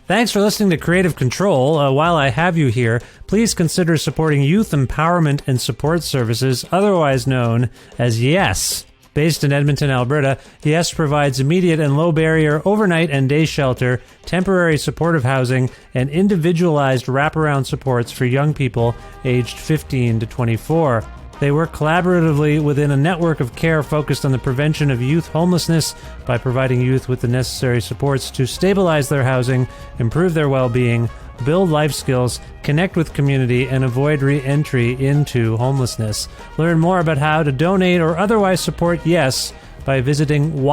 Thanks for listening to Creative Control. While I have you here, please consider supporting Youth Empowerment and Support Services, otherwise known as YES. Based in Edmonton, Alberta, YES provides immediate and low-barrier overnight and day shelter, temporary supportive housing, and individualized wraparound supports for young people aged 15 to 24. They work collaboratively within a network of care focused on the prevention of youth homelessness by providing youth with the necessary supports to stabilize their housing, improve their well-being, build life skills, connect with community, and avoid re-entry into homelessness. Learn more about how to donate or otherwise support YES by visiting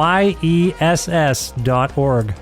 yess.org.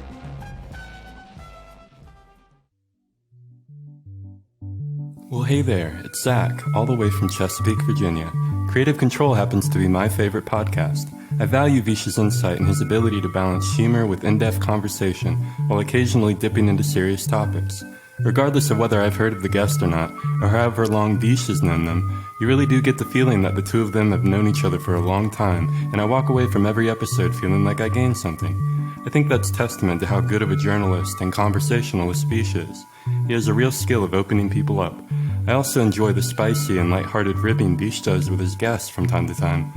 Well, hey there, it's Zach, all the way from Chesapeake, Virginia. Creative Control happens to be my favorite podcast. I value Vish's insight and his ability to balance humor with in-depth conversation while occasionally dipping into serious topics. Regardless of whether I've heard of the guest or not, or however long Vish has known them, you really do get the feeling that the two of them have known each other for a long time, and I walk away from every episode feeling like I gained something. I think that's testament to how good of a journalist and conversationalist Vish is. He has a real skill of opening people up. I also enjoy the spicy and lighthearted ribbing Vish does with his guests from time to time.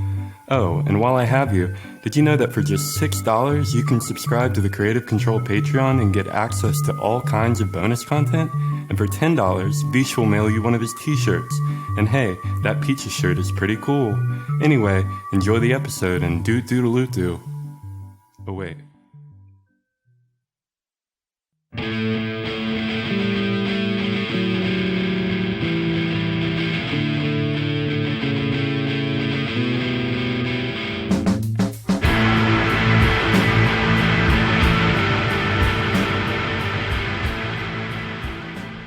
Oh, and while I have you, did you know that for just $6 you can subscribe to the Creative Control Patreon and get access to all kinds of bonus content? And for $10, Vish will mail you one of his t-shirts. And hey, that Peaches shirt is pretty cool. Anyway, enjoy the episode and doot-doodle-oot-doo. Oh wait.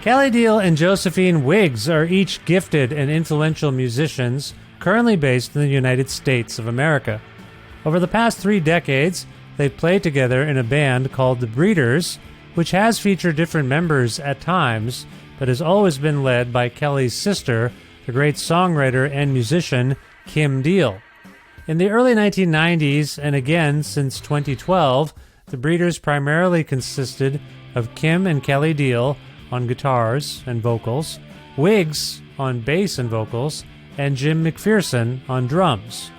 Kelly Deal and Josephine Wiggs are each gifted and influential musicians currently based in the United States of America. Over the past 3 decades, they've played together in a band called The Breeders, which has featured different members at times, but has always been led by Kelly's sister, the great songwriter and musician Kim Deal. In the early 1990s, and again since 2012, The Breeders primarily consisted of Kim and Kelly Deal on guitars and vocals, Wiggs on bass and vocals, and Jim McPherson on drums.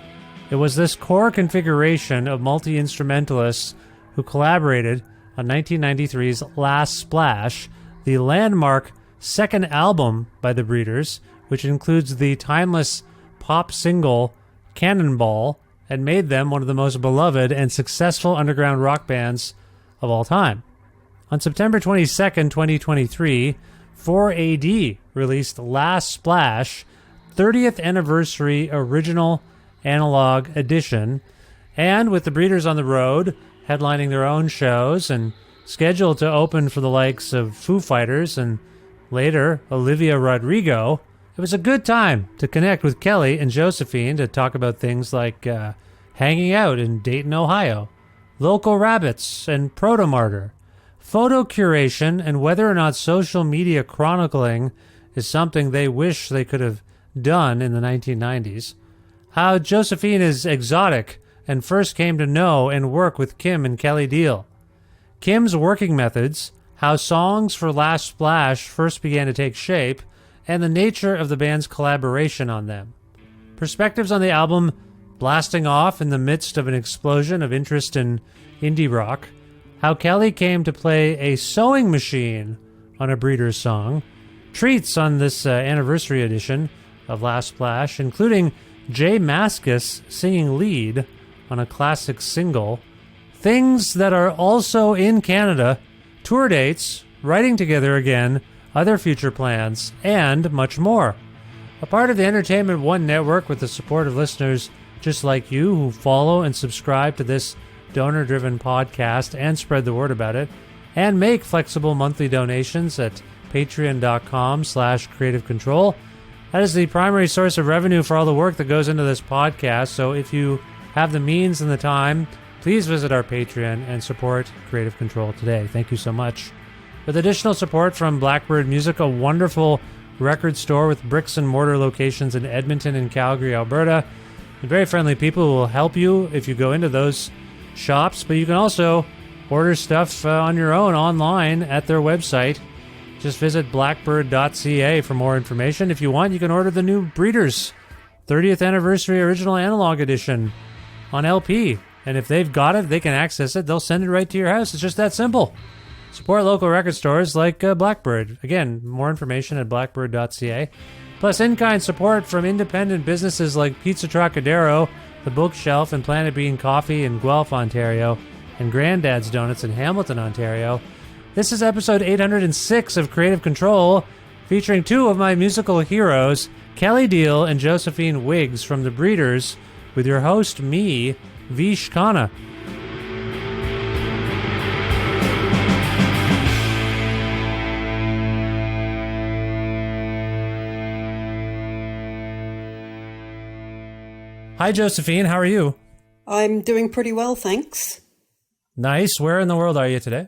It was this core configuration of multi-instrumentalists who collaborated on 1993's Last Splash, the landmark second album by The Breeders, which includes the timeless pop single Cannonball, and made them one of the most beloved and successful underground rock bands of all time. On September 22nd, 2023, 4AD released Last Splash, 30th Anniversary Original Analog Edition, and with The Breeders on the road, headlining their own shows and scheduled to open for the likes of Foo Fighters and later Olivia Rodrigo, it was a good time to connect with Kelly and Josephine to talk about things like hanging out in Dayton, Ohio, local rabbits and Proto-Martyr, photo curation, and whether or not social media chronicling is something they wish they could have done in the 1990s. How Josephine is exotic and first came to know and work with Kim and Kelly Deal. Kim's working methods, how songs for Last Splash first began to take shape, and the nature of the band's collaboration on them. Perspectives on the album blasting off in the midst of an explosion of interest in indie rock, how Kelly came to play a sewing machine on a Breeders song, treats on this anniversary edition of Last Splash, including Jay Mascis singing lead on a classic single, things that are also in Canada, tour dates, writing together again, other future plans, and much more. A part of the Entertainment One network with the support of listeners just like you who follow and subscribe to this donor-driven podcast and spread the word about it, and make flexible monthly donations at patreon.com/creativecontrol. That is the primary source of revenue for all the work that goes into this podcast, so if you have the means and the time, please visit our Patreon and support Creative Control today. Thank you so much. With additional support from Blackbird Music, a wonderful record store with bricks and mortar locations in Edmonton and Calgary, Alberta, and very friendly people who will help you if you go into those shops, but you can also order stuff on your own online at their website. Just visit blackbird.ca for more information. If you want, you can order the new Breeders 30th Anniversary Original Analog Edition on LP. And if they've got it, they can access it. They'll send it right to your house. It's just that simple. Support local record stores like Blackbird. Again, more information at blackbird.ca. Plus, in-kind support from independent businesses like Pizza Trocadero, The Bookshelf, and Planet Bean Coffee in Guelph, Ontario, and Granddad's Donuts in Hamilton, Ontario. This is episode 806 of Creative Control, featuring two of my musical heroes, Kelly Deal and Josephine Wiggs from The Breeders, with your host, me, Vish Khanna. Hi, Josephine. How are you? I'm doing pretty well, thanks. Nice. Where in the world are you today?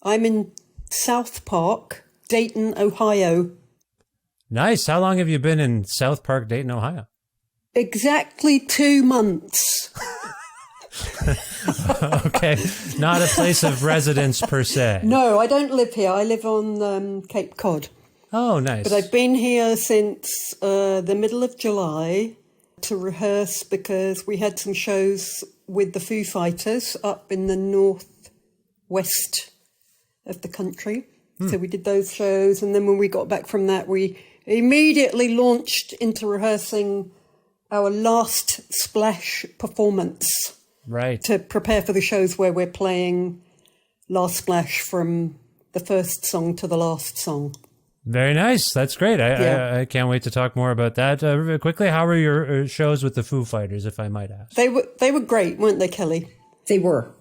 I'm in South Park, Dayton, Ohio. Nice. How long have you been in South Park, Dayton, Ohio? Exactly 2 months. Okay. Not a place of residence per se. No, I don't live here. I live on Cape Cod. Oh, nice. But I've been here since the middle of July to rehearse because we had some shows with the Foo Fighters up in the northwest of the country. So we did those shows, and then when we got back from that, we immediately launched into rehearsing our last Splash performance. Right. To prepare for the shows where we're playing Last Splash from the first song to the last song. Very nice. That's great. I can't wait to talk more about that. Quickly, how were your shows with the Foo Fighters, if I might ask? They were great, weren't they, Kelly? They were.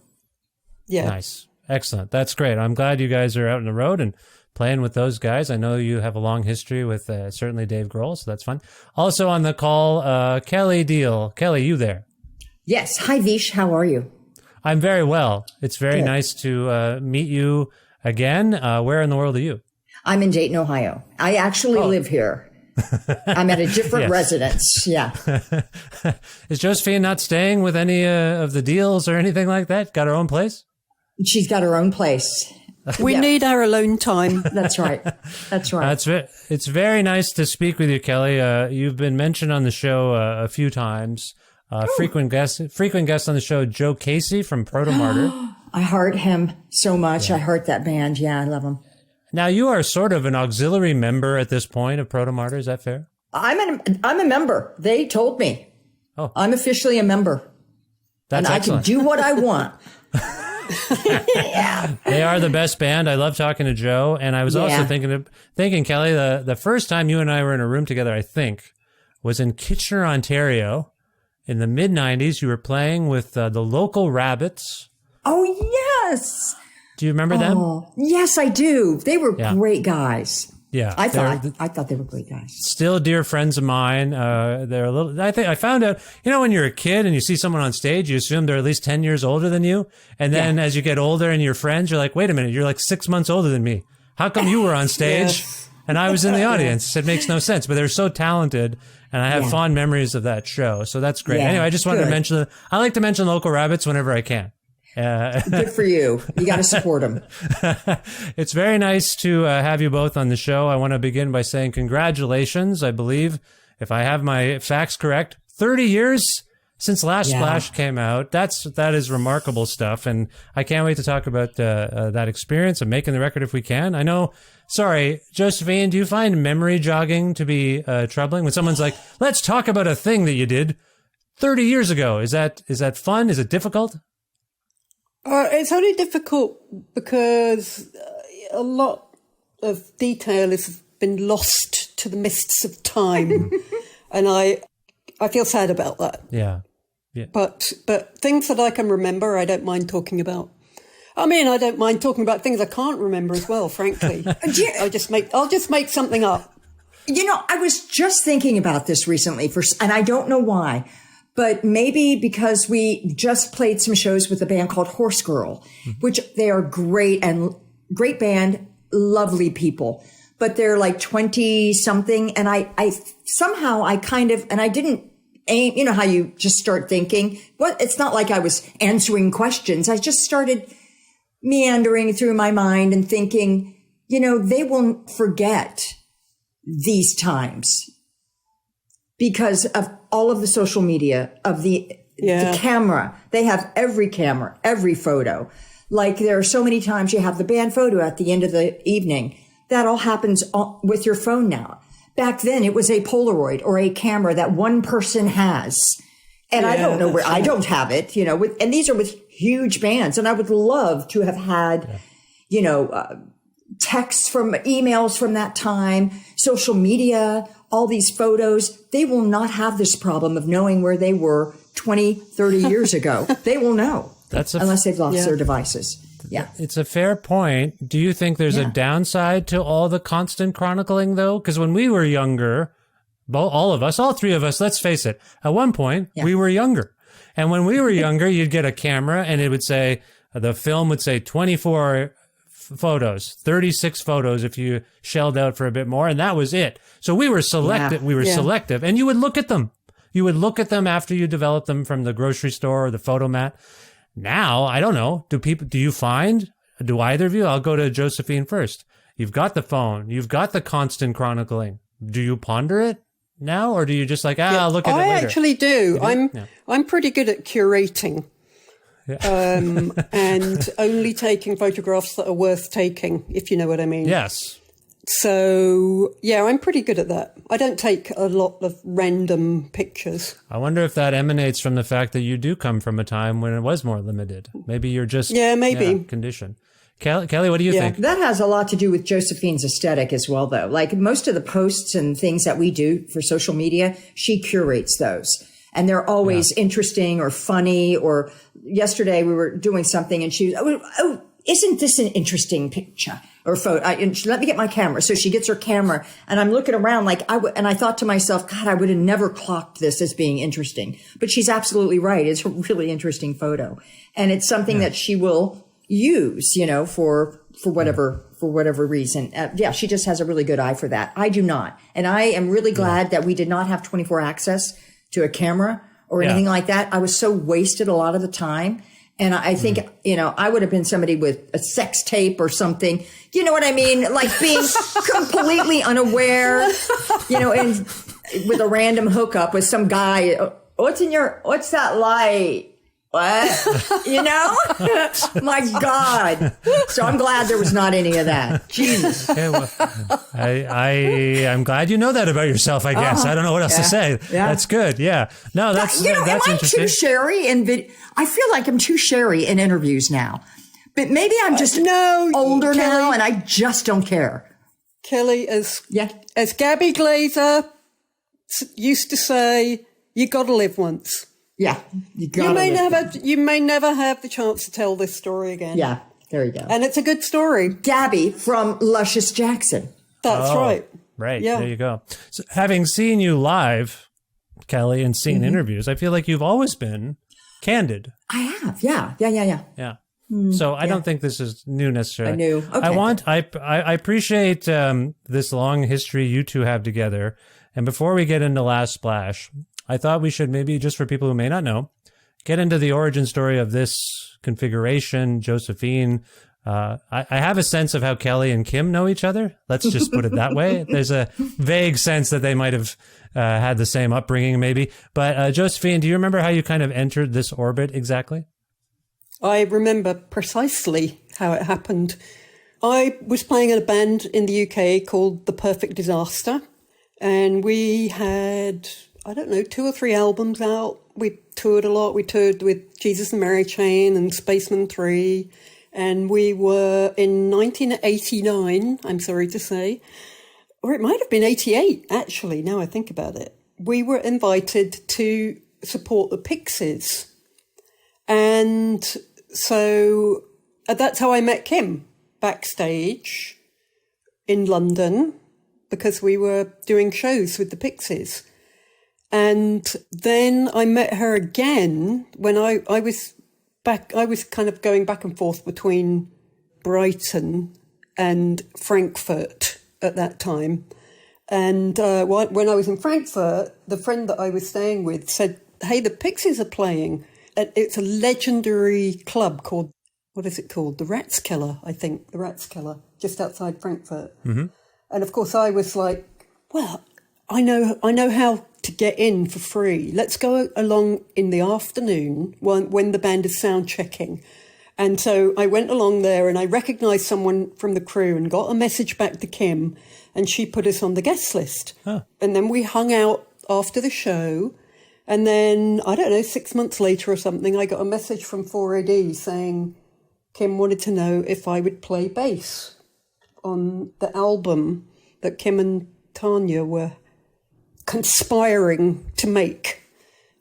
Yeah. Nice. Excellent. That's great. I'm glad you guys are out on the road and playing with those guys. I know you have a long history with certainly Dave Grohl, so that's fun. Also on the call, Kelly Deal. Kelly, you there? Yes. Hi, Vish. How are you? I'm very well. It's very Good. nice to meet you again. Where in the world are you? I'm in Dayton, Ohio. I actually live here. I'm at a different Yes. residence. Yeah. Is Josephine not staying with any of the Deals or anything like that? Got her own place? She's got her own place. We Yeah. need our alone time. That's right. That's right. It's very nice to speak with you, Kelly. You've been mentioned on the show a few times. Frequent guest on the show, Joe Casey from Proto Martyr. I heart him so much. I heart that band. Yeah, I love him. Now you are sort of an auxiliary member at this point of Proto Martyr. Is that fair? I'm a member. They told me. Oh. I'm officially a member. That's and excellent. I can do what I want. Yeah. They are the best band. I love talking to Joe. And I was also Yeah. thinking, Kelly, the first time you and I were in a room together, I think, was in Kitchener, Ontario. In the mid-'90s, you were playing with the local Rabbits. Oh, yes. Do you remember them? Oh, yes, I do. They were Yeah. great guys. Yeah. I they're thought they were great guys. still dear friends of mine. They're a little, I think I found out, when you're a kid and you see someone on stage, you assume they're at least 10 years older than you. And then as you get older and you're friends, you're like, wait a minute, you're like 6 months older than me. How come you were on stage Yes. and I was in the audience? It makes no sense, but they're so talented. And I have fond memories of that show. So that's great. Yeah, Anyway, I just wanted to good. mention, I like to mention local Rabbits whenever I can. Good for you. You got to support them. It's very nice to have you both on the show. I want to begin by saying congratulations. I believe, if I have my facts correct, 30 years since Last Splash came out. That is remarkable stuff. And I can't wait to talk about that experience of making the record if we can. I know, sorry, Josephine, do you find memory jogging to be troubling? When someone's like, let's talk about a thing that you did 30 years ago. Is that fun? Is it difficult? It's only difficult because a lot of detail has been lost to the mists of time. And I feel sad about that. Yeah. But things that I can remember, I don't mind talking about. I mean, I don't mind talking about things I can't remember as well, frankly. I'll just make something up. I was just thinking about this recently and I don't know why, but maybe because we just played some shows with a band called Horse Girl, which they are great band, lovely people, but they're like 20 something. And I didn't aim, how you just start thinking, it's not like I was answering questions. I just started meandering through my mind and thinking, they won't forget these times because of all of the social media, of the camera. They have every camera, every photo. Like there are so many times you have the band photo at the end of the evening. That all happens with your phone now. Back then it was a Polaroid or a camera that one person has. And I don't know where, I don't have it, and these are with huge bands. And I would love to have had, texts from emails from that time, social media, all these photos. They will not have this problem of knowing where they were 20, 30 years ago. They will know unless they've lost their devices. Yeah. It's a fair point. Do you think there's a downside to all the constant chronicling, though? Because when we were younger, all of us, all three of us, let's face it, at one point, we were younger. And when we were younger, you'd get a camera and it would say, the film would say 24 photos, 36 photos if you shelled out for a bit more. And that was it. So we were selective. We were selective. And you would look at them. You would look at them after you developed them from the grocery store or the photomat. Now, I don't know. Do either of you? I'll go to Josephine first. You've got the phone. You've got the constant chronicling. Do you ponder it now, or do you just like, I'll look at it later? I actually do. I'm pretty good at curating, and only taking photographs that are worth taking, if you know what I mean. Yes. So, I'm pretty good at that. I don't take a lot of random pictures. I wonder if that emanates from the fact that you do come from a time when it was more limited. Maybe you're just conditioned. Kelly, what do you think? That has a lot to do with Josephine's aesthetic as well, though. Like most of the posts and things that we do for social media, she curates those. And they're always interesting or funny. Or yesterday we were doing something and she was, oh, isn't this an interesting picture or photo? And she let me get my camera. So she gets her camera and I'm looking around and I thought to myself, God, I would have never clocked this as being interesting. But she's absolutely right. It's a really interesting photo. And it's something that she will use, for whatever reason. She just has a really good eye for that. I do not. And I am really glad that we did not have 24 access to a camera or anything like that. I was so wasted a lot of the time. And I think, I would have been somebody with a sex tape or something. You know what I mean? Like being completely unaware, and with a random hookup with some guy. What's that light? What? My God. So I'm glad there was not any of that. Jesus. Okay, well, I'm glad you know that about yourself, I guess. I don't know what else to say. Yeah. That's good. Yeah. No, that's interesting. Too sherry I feel like I'm too sherry in interviews now. But maybe I'm just older now and I just don't care. Kelly, as Gabby Glazer used to say, you got to live once. Yeah. You may never have the chance to tell this story again. Yeah. There you go. And it's a good story. Gabby from Luscious Jackson. That's right. Right. Yeah. There you go. So having seen you live, Kelly, and seen interviews, I feel like you've always been candid. I have. Yeah. Yeah. So I don't think this is new necessarily. I knew. Okay. I appreciate this long history you two have together. And before we get into Last Splash, I thought we should maybe, just for people who may not know, get into the origin story of this configuration, Josephine. I have a sense of how Kelly and Kim know each other. Let's just put it that way. There's a vague sense that they might have had the same upbringing, maybe. But Josephine, do you remember how you kind of entered this orbit exactly? I remember precisely how it happened. I was playing in a band in the UK called The Perfect Disaster, and we had, 2 or 3 albums out. We toured a lot. We toured with Jesus and Mary Chain and Spaceman 3. And we were in 1989, I'm sorry to say, or it might have been 88, actually, now I think about it. We were invited to support the Pixies. And so that's how I met Kim, backstage in London, because we were doing shows with the Pixies. And then I met her again when I was kind of going back and forth between Brighton and Frankfurt at that time. And when I was in Frankfurt, the friend that I was staying with said, hey, the Pixies are playing. It's a legendary club called what is it called? The Ratskeller, I think. The Ratskeller, just outside Frankfurt. And of course I was like, well, I know how to get in for free. Let's go along in the afternoon when the band is sound checking. And so I went along there and I recognized someone from the crew and got a message back to Kim, and she put us on the guest list. And then we hung out after the show. And then, I don't know, 6 months later or something, I got a message from 4AD saying Kim wanted to know if I would play bass on the album that Kim and Tanya were conspiring to make.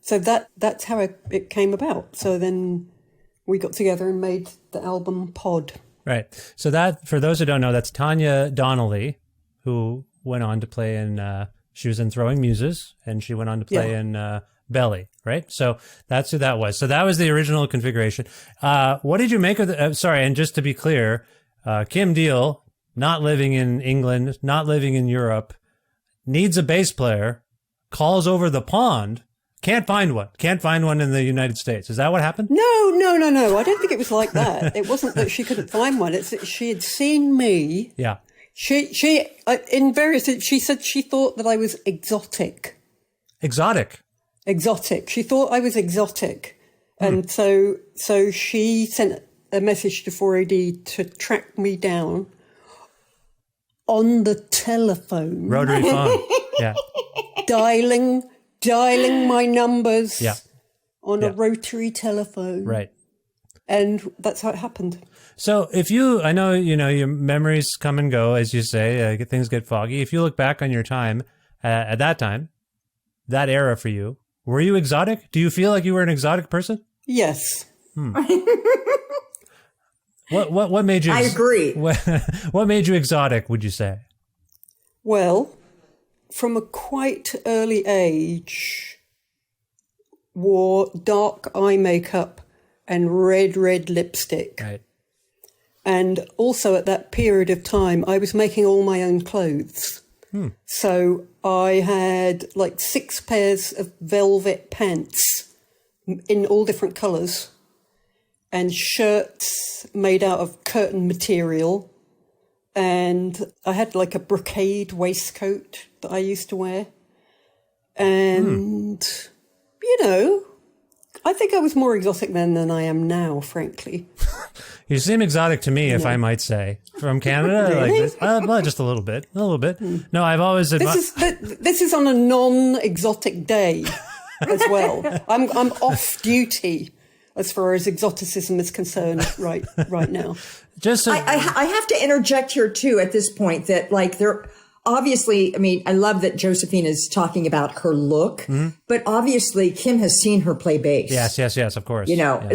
So that's how it came about. So then we got together and made the album Pod. Right. So that, for those who don't know, that's Tanya Donnelly, who went on to play in, she was in Throwing Muses, and she went on to play in Belly, right? So that's who that was. So that was the original configuration. What did you make of the, sorry, and just to be clear, Kim Deal, not living in England, not living in Europe, needs a bass player, calls over the pond, can't find one in the United States. Is that what happened? No. I don't think it was like that. It wasn't that she couldn't find one. It's that she had seen me. Yeah. She said she thought that I was exotic. Exotic. She thought I was exotic. And so she sent a message to 4AD to track me down on the telephone. Rotary phone. Yeah. Dialing my numbers on a rotary telephone. Right. And that's how it happened. So I know, your memories come and go, as you say, things get foggy. If you look back on your time, at that time, that era for you, were you exotic? Do you feel like you were an exotic person? Yes. What made you? I agree. What made you exotic, would you say? Well, from a quite early age, wore dark eye makeup and red lipstick. Right. And also at that period of time, I was making all my own clothes. So I had like 6 pairs of velvet pants in all different colours and shirts made out of curtain material. And I had like a brocade waistcoat that I used to wear. And, I think I was more exotic then than I am now, frankly. You seem exotic to me, if I might say. From Canada? Really? Like this? Well, just a little bit. No, I've always This is on a non-exotic day as well. I'm off duty as far as exoticism is concerned right now. I have to interject here too at this point that there obviously, I love that Josephine is talking about her look, but obviously Kim has seen her play bass. Yes, of course.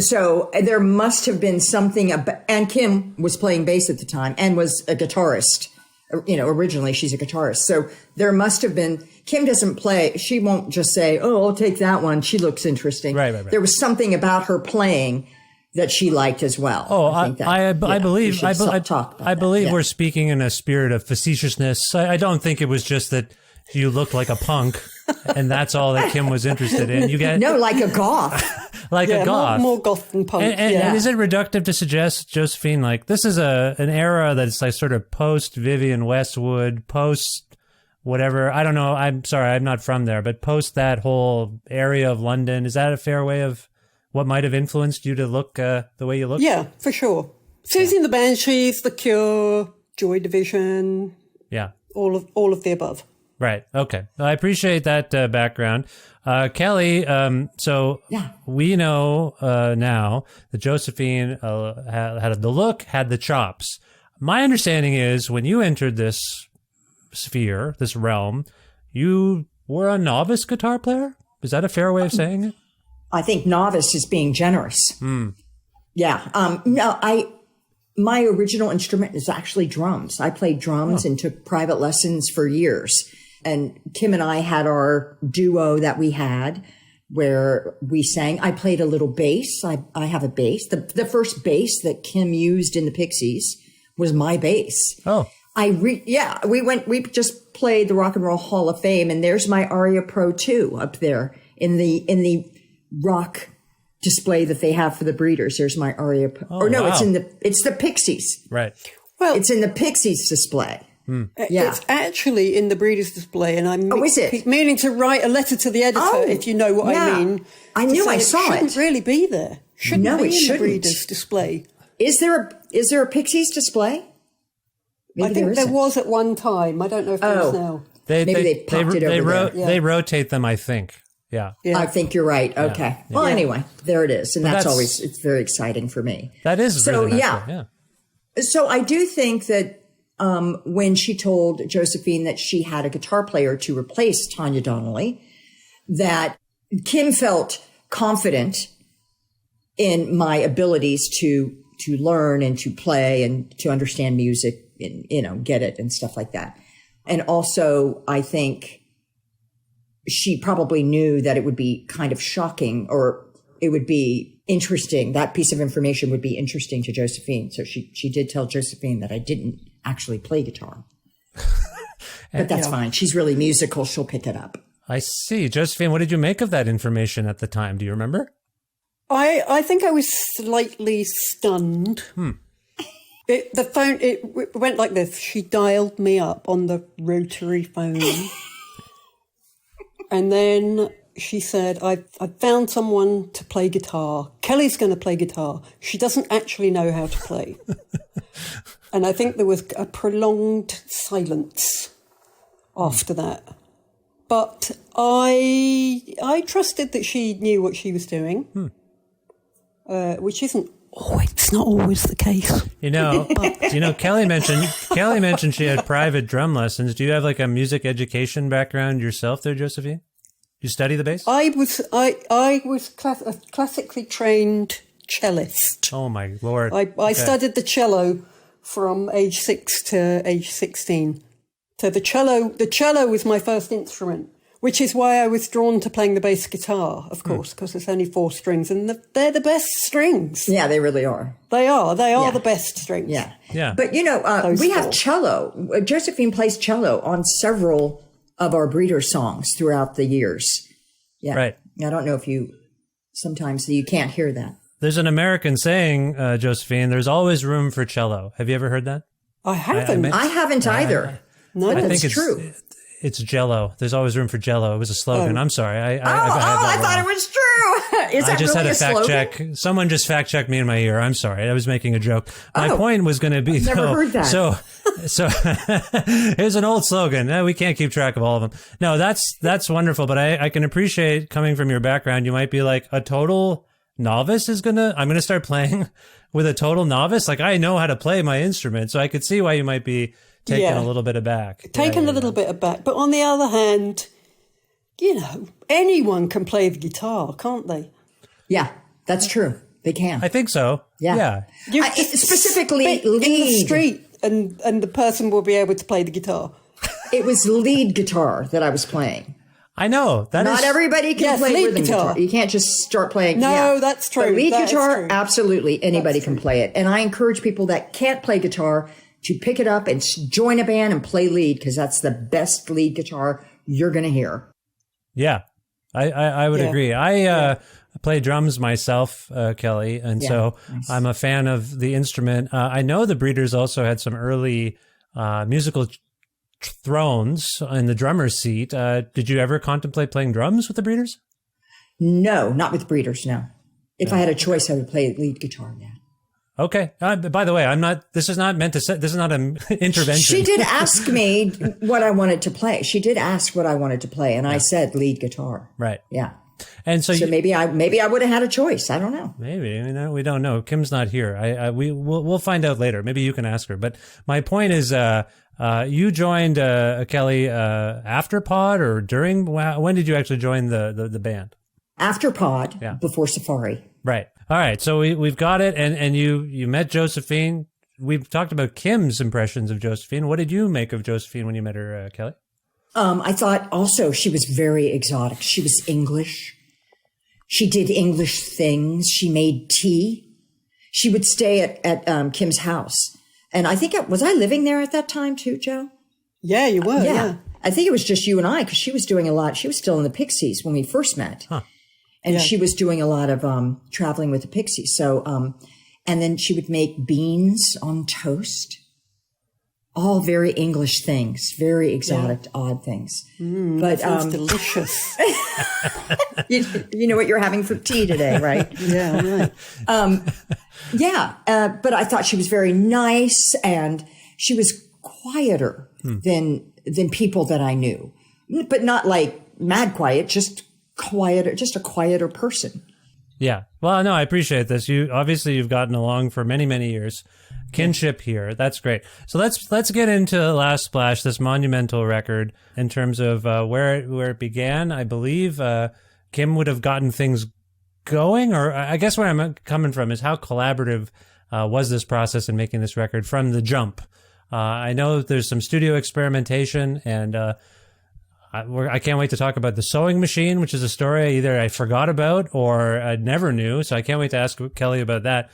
So there must have been something and Kim was playing bass at the time and was a guitarist. Originally she's a guitarist. So there must have been, Kim doesn't play, she won't just say, oh, I'll take that one. She looks interesting. Right. There was something about her playing that she liked as well. Oh, I believe we're speaking in a spirit of facetiousness. I don't think it was just that you looked like a punk and that's all that Kim was interested in. Like a goth. A goth. More goth than punk. And is it reductive to suggest, Josephine, this is an era that's like sort of post Vivienne Westwood, post whatever, I don't know, I'm sorry, I'm not from there, but post that whole area of London, is that a fair way of what might have influenced you to look the way you look? Yeah, for sure. Susie and the Banshees, The Cure, Joy Division. Yeah. All of the above. Right. Okay. I appreciate that background. Kelly, so we know now that Josephine had the look, had the chops. My understanding is when you entered this sphere, this realm, you were a novice guitar player? Is that a fair way of saying it? I think novice is being generous. Yeah. No, my original instrument is actually drums. I played drums and took private lessons for years. And Kim and I had our duo that we had where we sang. I played a little bass. I have a bass. The first bass that Kim used in the Pixies was my bass. Oh. We just played the Rock and Roll Hall of Fame, and there's my Aria Pro 2 up there in the rock display that they have for the breeders. There's my Aria. wow. It's the Pixies. Right. Well, It's in the Pixies display. Yeah. it's actually in the breeders' display, and I'm Oh, is it? meaning to write a letter to the editor, Oh, if you know what yeah. I mean. I to knew say I saw shouldn't it. really be there. Shouldn't No, be it in shouldn't. the breeders' display. Is there a Pixies display? Maybe I think there isn't. was at one time. I don't know if there is now. Maybe they popped it over there. Yeah. They rotate them, I think. Yeah. Yeah. I think you're right. Okay. Well, anyway, there it is. And that's always, it's very exciting for me. That is So, really nice. yeah. So I do think that when she told Josephine that she had a guitar player to replace Tanya Donnelly, that Kim felt confident in my abilities to learn and to play and to understand music and, get it and stuff like that. And also, I think she probably knew that it would be kind of shocking, or it would be interesting. That piece of information would be interesting to Josephine. So she did tell Josephine that I didn't actually play guitar. But that's fine. She's really musical. She'll pick it up. I see. Josephine, what did you make of that information at the time? Do you remember? I think I was slightly stunned. It went like this. She dialed me up on the rotary phone. And then she said, I found someone to play guitar. Kelly's going to play guitar. She doesn't actually know how to play. And I think there was a prolonged silence after that. But I trusted that she knew what she was doing, which isn't it's not always the case. Kelly mentioned she had private drum lessons. Do you have like a music education background yourself there, Josephine? You study the bass? I was a classically trained cellist. Oh my Lord. I studied the cello from age 6 to age 16. So the cello was my first instrument, which is why I was drawn to playing the bass guitar, of course, because it's only 4 strings, and they're the best strings. Yeah, they really are. They are the best strings. Yeah. Yeah. But, we have cello. Josephine plays cello on several of our breeder songs throughout the years. Yeah. Right. I don't know if sometimes you can't hear that. There's an American saying, Josephine, there's always room for cello. Have you ever heard that? I haven't. I haven't either. No, but think it's true. It's Jello. There's always room for Jello. It was a slogan. I'm sorry. I thought it was true. Is that I just really had a fact slogan? check. Someone just fact checked me in my ear. I'm sorry. I was making a joke. My point was going to be, never heard that. So it's an old slogan. We can't keep track of all of them. No, that's wonderful. But I can appreciate, coming from your background, you might be like, a total novice I'm going to start playing with a total novice. Like, I know how to play my instrument, so I could see why you might be taken a little bit aback. Taken a little bit aback. But on the other hand, anyone can play the guitar, can't they? Yeah, that's true. They can. I think so. Yeah. You specifically spit in the lead. street and the person will be able to play the guitar. It was lead guitar that I was playing. I know. Not everybody can play lead rhythm guitar. You can't just start playing. No, that's true. But lead That is guitar, true. absolutely anybody can play it. And I encourage people that can't play guitar to pick it up and join a band and play lead, because that's the best lead guitar you're going to hear. Yeah, I would agree. I play drums myself, Kelly, and so nice. I'm a fan of the instrument. I know the Breeders also had some early musical thrones in the drummer's seat. Did you ever contemplate playing drums with the Breeders? No, not with Breeders, no. If I had a choice, I would play lead guitar now. Okay. By the way, this is not meant to say, this is not an intervention. She did ask me what I wanted to play. She did ask what I wanted to play, and I said lead guitar. Right. Yeah. And so maybe I would have had a choice. I don't know. Maybe. We don't know. Kim's not here. We'll find out later. Maybe you can ask her. But my point is, you joined Kelly after Pod or during? When did you actually join the band? After Pod, before Safari. Right. All right. So we've got it. And you met Josephine. We've talked about Kim's impressions of Josephine. What did you make of Josephine when you met her, Kelly? I thought also she was very exotic. She was English. She did English things. She made tea. She would stay at Kim's house. And I think, was I living there at that time too, Joe? Yeah, you were. Yeah. I think it was just you and I, because she was doing a lot. She was still in the Pixies when we first met. Huh. And she was doing a lot of traveling with the Pixies. So, and then she would make beans on toast. All very English things, very exotic, odd things. But sounds delicious. You know what you're having for tea today, right? Yeah, right. But I thought she was very nice, and she was quieter than people that I knew, but not like mad quiet, just quieter, just a quieter person. Yeah. Well, no, I appreciate this. You've gotten along for many, many years. Kinship here. That's great. So let's get into Last Splash, this monumental record, in terms of where it began. I believe Kim would have gotten things going, or I guess where I'm coming from is how collaborative was this process in making this record from the jump. I know there's some studio experimentation, and I can't wait to talk about the sewing machine, which is a story either I forgot about or I never knew. So I can't wait to ask Kelly about that.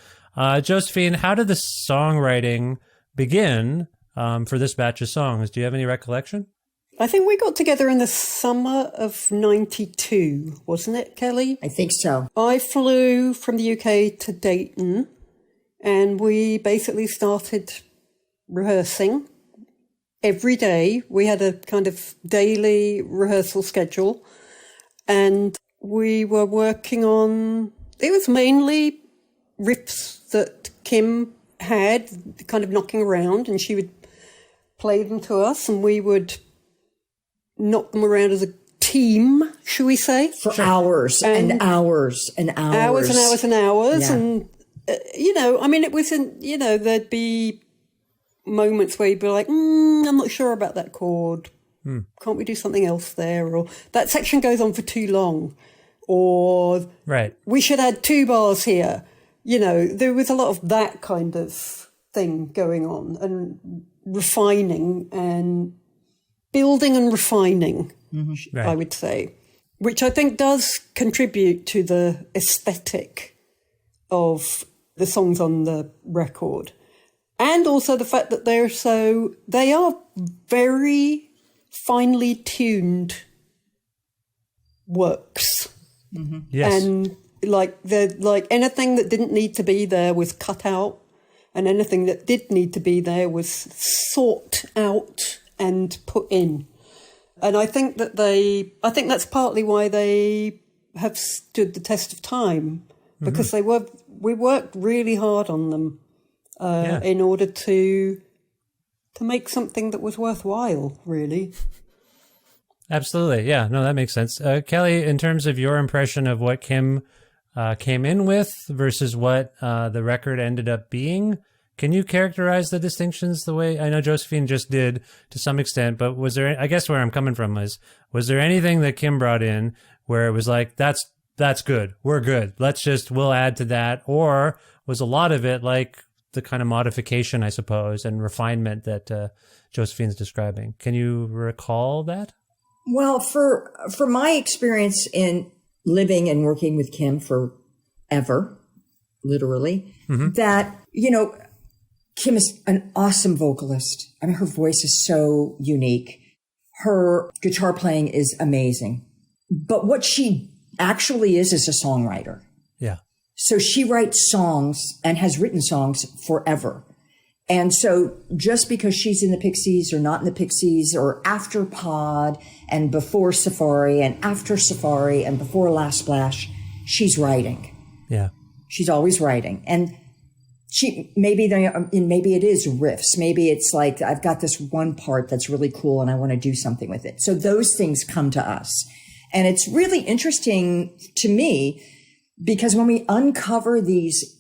Josephine, how did the songwriting begin for this batch of songs? Do you have any recollection? I think we got together in the summer of 92, wasn't it, Kelly? I think so. I flew from the UK to Dayton, and we basically started rehearsing every day. We had a kind of daily rehearsal schedule, and we were working on, it was mainly riffs that Kim had, kind of knocking around, and she would play them to us, and we would knock them around as a team, should we say? For hours and hours and hours. Hours and hours and hours. Yeah. And, I mean, it wasn't, there'd be moments where you'd be like, I'm not sure about that chord. Can't we do something else there? Or that section goes on for too long. Or we should add 2 bars here. There was a lot of that kind of thing going on, and refining and building and refining, I would say, which I think does contribute to the aesthetic of the songs on the record. And also the fact that they are very finely tuned works. Yes. And like anything that didn't need to be there was cut out, and anything that did need to be there was sought out and put in. And I think that's partly why they have stood the test of time, because we worked really hard on them in order to make something that was worthwhile, really. Absolutely. Yeah, no, that makes sense. Kelly, in terms of your impression of what Kim came in with versus what the record ended up being, can you characterize the distinctions the way I know Josephine just did to some extent, but was there, I guess where I'm coming from was there anything that Kim brought in where it was like, that's good, we're good, we'll add to that? Or was a lot of it like the kind of modification, I suppose, and refinement that Josephine's describing? Can you recall that? Well, for my experience in living and working with Kim forever, literally, that, Kim is an awesome vocalist. I mean, her voice is so unique. Her guitar playing is amazing. But what she actually is a songwriter. Yeah. So she writes songs and has written songs forever. And so just because she's in the Pixies or not in the Pixies or after Pod and before Safari and after Safari and before Last Splash, she's writing. Yeah. She's always writing. And maybe it is riffs. Maybe it's like, I've got this one part that's really cool and I want to do something with it. So those things come to us. And it's really interesting to me because when we uncover these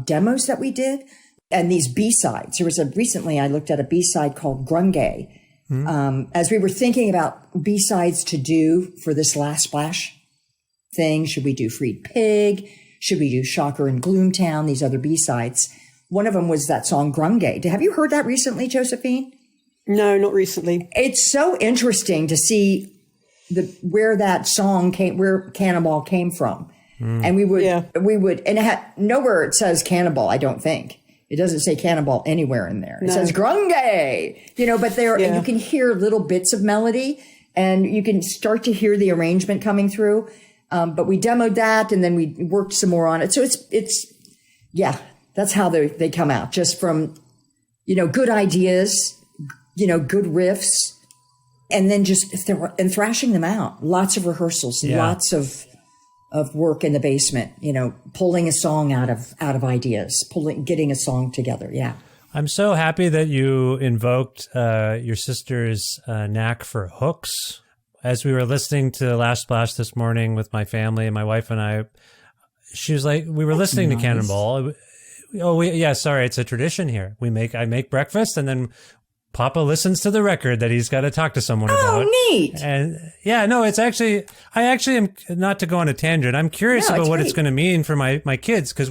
demos that we did and these B-sides, recently I looked at a B-side called Grunge. As we were thinking about B-sides to do for this Last Splash thing, should we do Freed Pig? Should we do Shocker and Gloomtown? These other B-sides. One of them was that song Grunge. Have you heard that recently, Josephine? No, not recently. It's so interesting to see where that song came, where Cannonball came from. And we would, and it had nowhere it says Cannonball, I don't think. It doesn't say Cannonball anywhere in there. It says Grunge, but you can hear little bits of melody and you can start to hear the arrangement coming through. But we demoed that and then we worked some more on it. So yeah, that's how they come out, just from, good ideas, good riffs, and then just thrashing them out. Lots of rehearsals, lots of work in the basement, pulling a song out of ideas, getting a song together. Yeah. I'm so happy that you invoked your sister's knack for hooks. As we were listening to Last Splash this morning with my family and my wife and I, she was like, we were listening to Cannonball. Sorry, it's a tradition here. I make breakfast and then Papa listens to the record that he's got to talk to someone about. Oh, neat. And it's actually, I actually am, not to go on a tangent, I'm curious about what it's going to mean for my kids, because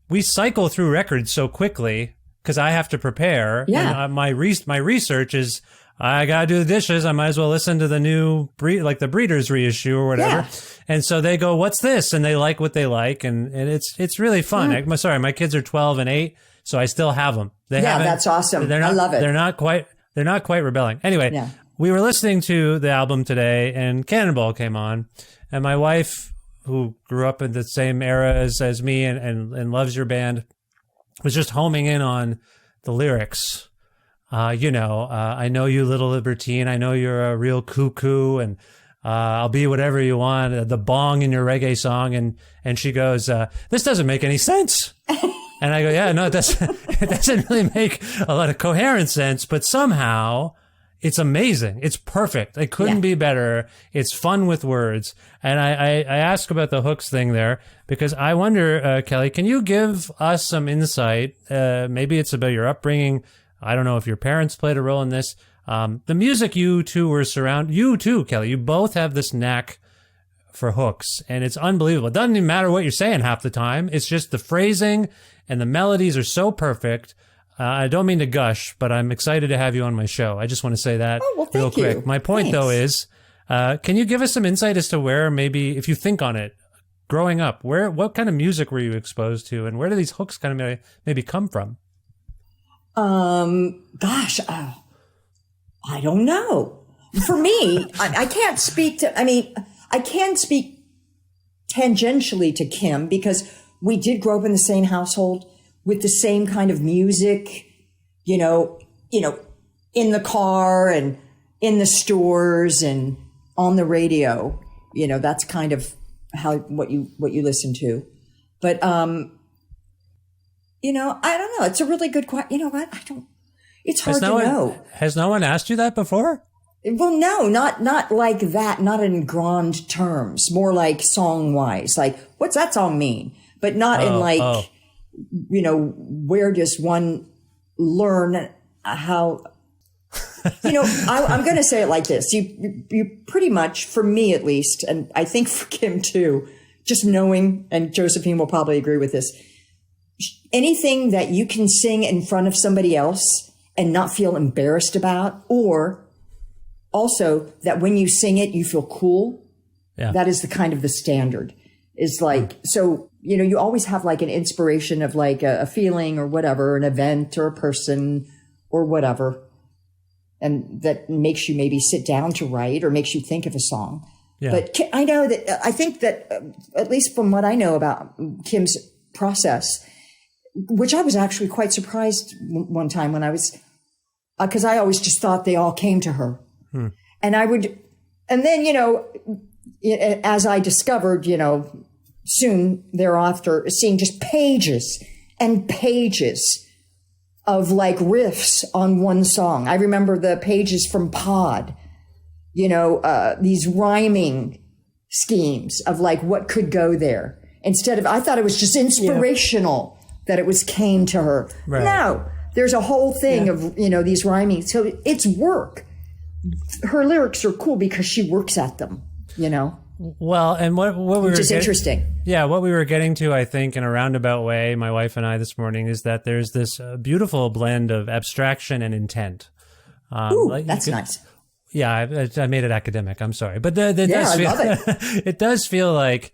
we cycle through records so quickly because I have to prepare. Yeah. And my research is, I got to do the dishes. I might as well listen to the new the Breeders reissue or whatever. Yeah. And so they go, what's this? And they like what they like. And it's really fun. My kids are 12 and 8, so I still have them. That's awesome. I love it. They're not quite rebelling. Anyway, we were listening to the album today and Cannonball came on, and my wife, who grew up in the same era as me and loves your band, was just homing in on the lyrics. I know you, little libertine. I know you're a real cuckoo, and I'll be whatever you want. The bong in your reggae song, and she goes, "This doesn't make any sense." And I go, "Yeah, no, it doesn't really make a lot of coherent sense, but somehow it's amazing. It's perfect. It couldn't be better. It's fun with words." And I ask about the hooks thing there because I wonder, Kelly, can you give us some insight? Maybe it's about your upbringing. I don't know if your parents played a role in this. The music you two were you too, Kelly, you both have this knack for hooks, and it's unbelievable. It doesn't even matter what you're saying half the time. It's just the phrasing and the melodies are so perfect. I don't mean to gush, but I'm excited to have you on my show. I just want to say that real quick. My point, though, is, can you give us some insight as to where, maybe, if you think on it, growing up, what kind of music were you exposed to, and where do these hooks kind of maybe come from? I don't know. For me, I can't speak to, I can speak tangentially to Kim because we did grow up in the same household with the same kind of music, in the car and in the stores and on the radio. That's kind of what you listen to. But, I don't know. It's a really good question. You know what? It's hard to know. Has no one asked you that before? Well, no, not like that. Not in grand terms. More like song wise. Like, what's that song mean? But not in where does one learn how, I'm going to say it like this. You pretty much, for me at least, and I think for Kim too, just knowing, and Josephine will probably agree with this, anything that you can sing in front of somebody else and not feel embarrassed about, or also that when you sing it, you feel cool. Yeah. That is the standard. Is like, so, you always have like an inspiration of like a feeling or whatever, an event or a person or whatever. And that makes you maybe sit down to write or makes you think of a song. Yeah. But I think that at least from what I know about Kim's process, which I was actually quite surprised one time when I was, because I always just thought they all came to her. And then, as I discovered, soon thereafter, seeing just pages and pages of like riffs on one song. I remember the pages from Pod, these rhyming schemes of like what could go there. Instead of, I thought it was just inspirational that it came to her. Right. No, there's a whole thing of, these rhyming. So it's work. Her lyrics are cool because she works at them, Well, and what we were just interesting. Yeah, what we were getting to, I think, in a roundabout way, my wife and I this morning, is that there's this beautiful blend of abstraction and intent. That's nice. Yeah, I made it academic. I'm sorry, but it I love it. It does feel like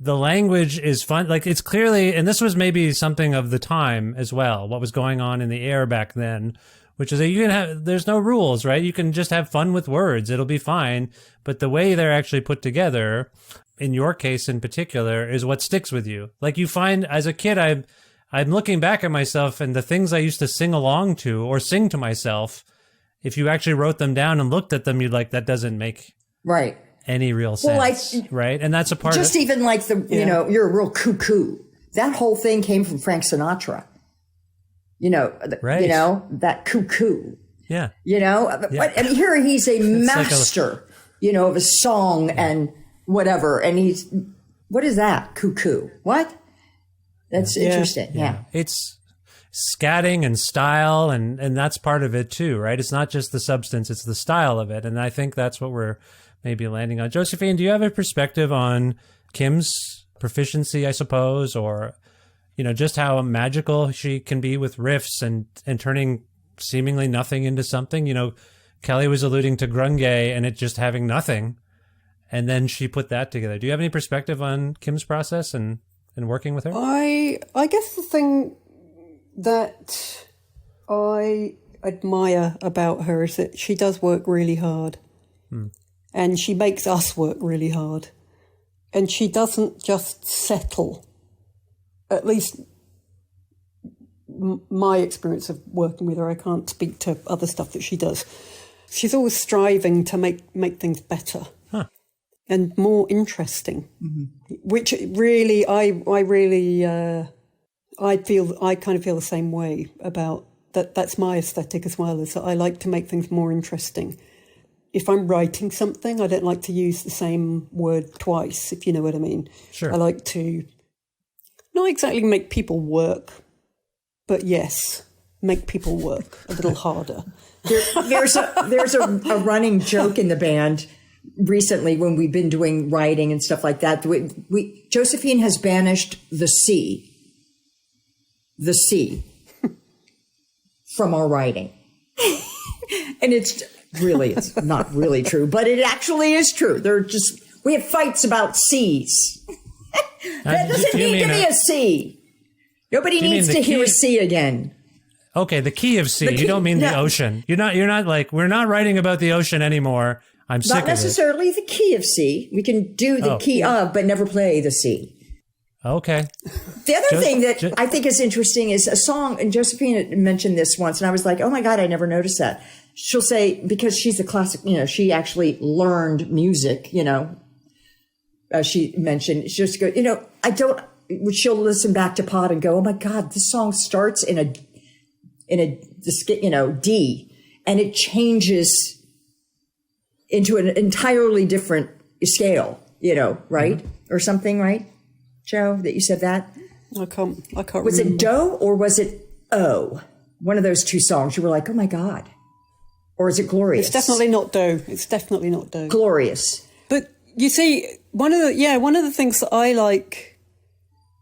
the language is fun. Like it's clearly, and this was maybe something of the time as well, what was going on in the air back then, which is that you can have, there's no rules, right? You can just have fun with words. It'll be fine. But the way they're actually put together, in your case in particular, is what sticks with you. Like you find as a kid, I'm looking back at myself and the things I used to sing along to or sing to myself, if you actually wrote them down and looked at them, you'd like, that doesn't make Right. any real sense, right? And that's a part just of even like the, you know, you're a real cuckoo. That whole thing came from Frank Sinatra. You know, Right. you know, that cuckoo. yeah. You know, but I mean, here he's a master, you know, of a song and whatever. And he's, what is that? Cuckoo. What? That's interesting. Yeah. It's scatting and style, and that's part of it too, right? It's not just the substance, it's the style of it. And I think that's what we're maybe landing on. Josephine, do you have a perspective on Kim's proficiency, I suppose, or, you know, just how magical she can be with riffs and turning seemingly nothing into something? You know, Kelly was alluding to grunge and it just having nothing, and then she put that together. Do you have any perspective on Kim's process and working with her? I guess the thing that I admire about her is that she does work really hard. And she makes us work really hard. And she doesn't just settle. At least my experience of working with her, I can't speak to other stuff that she does. She's always striving to make things better and more interesting, which really, I kind of feel the same way about that. That's my aesthetic as well, is that I like to make things more interesting. If I'm writing something, I don't like to use the same word twice, if you know what I mean. Sure. I like to not exactly make people work, but yes, make people work a little harder. There's a running joke in the band recently when we've been doing writing and stuff like that. Josephine has banished the C from our writing. And it's not really true, but it actually is true. We have fights about C's. That doesn't need to be a C. Nobody needs to hear a C again. Okay, the key of C. You don't mean the ocean. You're not like, we're not writing about the ocean anymore. I'm sick of it. Not necessarily the key of C. We can do the key of, but never play the C. Okay. The other thing that I think is interesting is a song, and Josephine mentioned this once, and I was like, oh my God, I never noticed that. She'll say, because she's a classic, you know, she actually learned music, you know, she mentioned, she'll just go, you know, she'll listen back to Pod and go, oh my God, this song starts in a D, and it changes into an entirely different scale, you know, right? Mm-hmm. Or something, right? Joe, that you said that? I can't Was remember. it Do or was it O? One of those two songs. You were like, oh my God. Or is it Glorious? It's definitely not Do. It's definitely not Do. Glorious. But you see, one of the things that I like,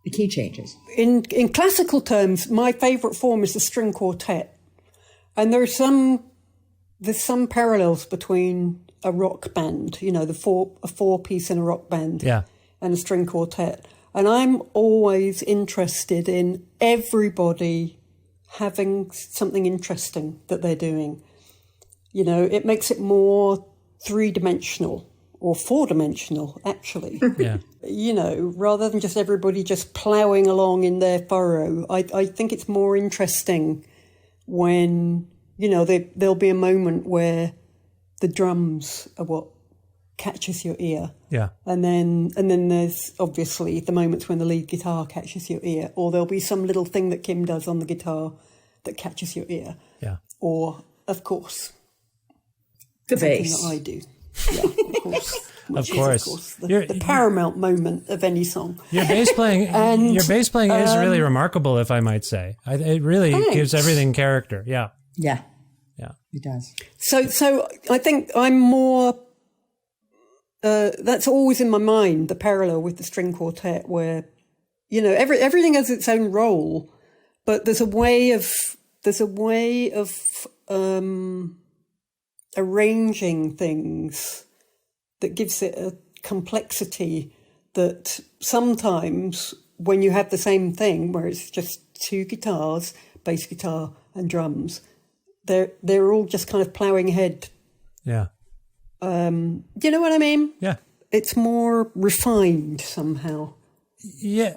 The key changes. in classical terms, my favourite form is the string quartet. And there's some parallels between a rock band, you know, a four-piece in a rock band, and a string quartet. And I'm always interested in everybody having something interesting that they're doing. You know, it makes it more three-dimensional or four-dimensional, actually. Yeah. You know, rather than just everybody just ploughing along in their furrow. I think it's more interesting when, you know, there'll be a moment where the drums are what catches your ear. Yeah. And then there's obviously the moments when the lead guitar catches your ear, or there'll be some little thing that Kim does on the guitar that catches your ear. Yeah. Or, of course, The something bass. that I do. Yeah, of course. Which Of course. is, the paramount moment of any song. Your bass playing, is really remarkable, if I might say. It really gives everything character. Yeah. Yeah. Yeah. It does. So I think I'm more. That's always in my mind, the parallel with the string quartet, where, you know, everything has its own role, but there's a way of arranging things that gives it a complexity that sometimes when you have the same thing where it's just two guitars, bass guitar and drums, they're all just kind of ploughing ahead. Yeah. Do you know what I mean? Yeah. It's more refined somehow. Yeah,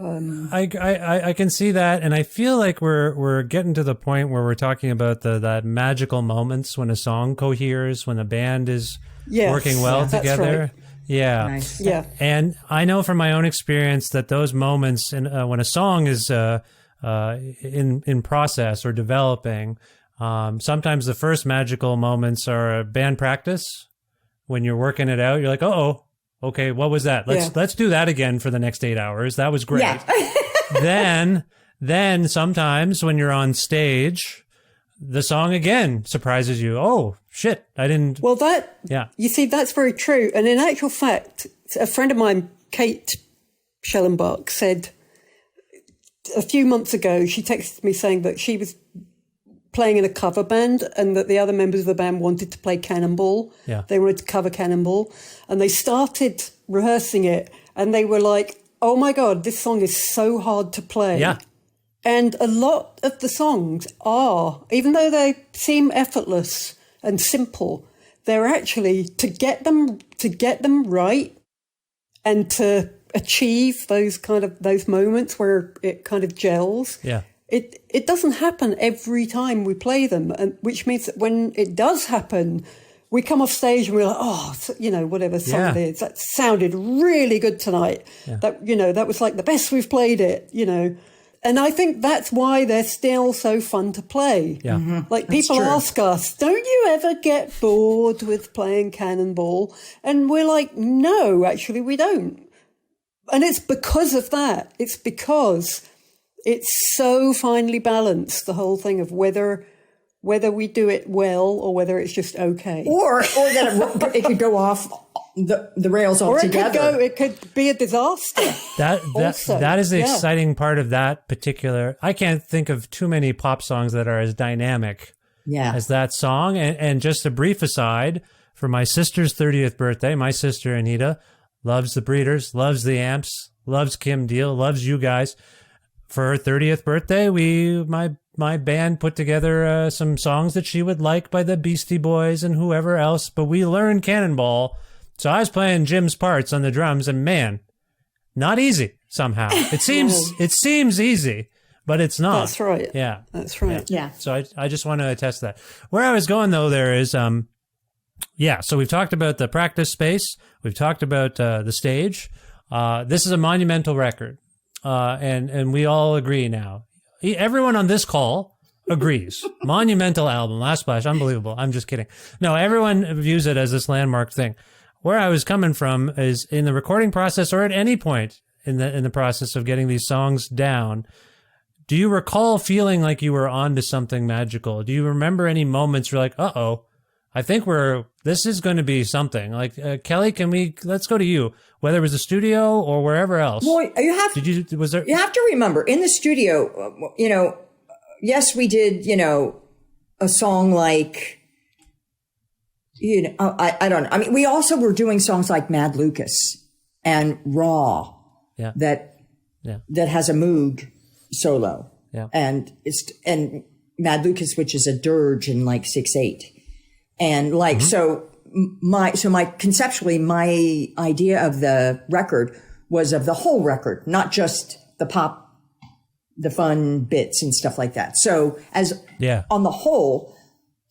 I can see that, and I feel like we're getting to the point where we're talking about that magical moments when a song coheres, when a band is working well together. Right. Yeah, Nice. Yeah. And I know from my own experience that those moments, when a song is in process or developing, sometimes the first magical moments are band practice. When you're working it out, you're like, oh. Okay, what was that? Let's do that again for the next 8 hours. That was great. Yeah. then sometimes when you're on stage, the song again surprises you. Oh shit, I didn't. Well, you see, that's very true. And in actual fact, a friend of mine, Kate Schellenbach, said a few months ago, she texted me saying that she was playing in a cover band and that the other members of the band wanted to play Cannonball. Yeah. They wanted to cover Cannonball. And they started rehearsing it and they were like, oh my God, this song is so hard to play. Yeah. And a lot of the songs are, even though they seem effortless and simple, they're actually to get them right and to achieve those moments where it kind of gels. Yeah. It doesn't happen every time we play them, and which means that when it does happen, we come off stage and we're like, oh, whatever song it is, that sounded really good tonight. Yeah. That was like the best we've played it, And I think that's why they're still so fun to play. Yeah. Mm-hmm. Like people ask us, don't you ever get bored with playing Cannonball? And we're like, no, actually we don't. And it's because of that. It's because it's so finely balanced, the whole thing of whether we do it well or whether it's just okay. Or that it could go off the rails altogether. Or it could be a disaster. That is the exciting part of that particular. I can't think of too many pop songs that are as dynamic as that song. And just a brief aside, for my sister's 30th birthday, my sister Anita loves the Breeders, loves the Amps, loves Kim Deal, loves you guys. For her 30th birthday, my band put together some songs that she would like by the Beastie Boys and whoever else, but we learned Cannonball. So I was playing Jim's parts on the drums, and man, not easy somehow. It seems easy, but it's not. That's right. Yeah. That's right. Yeah. So I just want to attest that. Where I was going though, there is so we've talked about the practice space, we've talked about the stage. This is a monumental record. And we all agree now. Everyone on this call agrees. Monumental album, Last Splash, unbelievable. I'm just kidding. No, everyone views it as this landmark thing. Where I was coming from is in the recording process or at any point in the process of getting these songs down. Do you recall feeling like you were onto something magical? Do you remember any moments you're like, uh-oh, I think this is going to be something. Like, Kelly, let's go to you, whether it was the studio or wherever else. Well, you have to remember in the studio, yes, we did, a song like, I don't know. I mean, we also were doing songs like Mad Lucas and Raw that has a Moog solo. Yeah. And Mad Lucas, which is a dirge in like 6/8. And like, so conceptually, my idea of the record was of the whole record, not just the pop, the fun bits and stuff like that. So on the whole,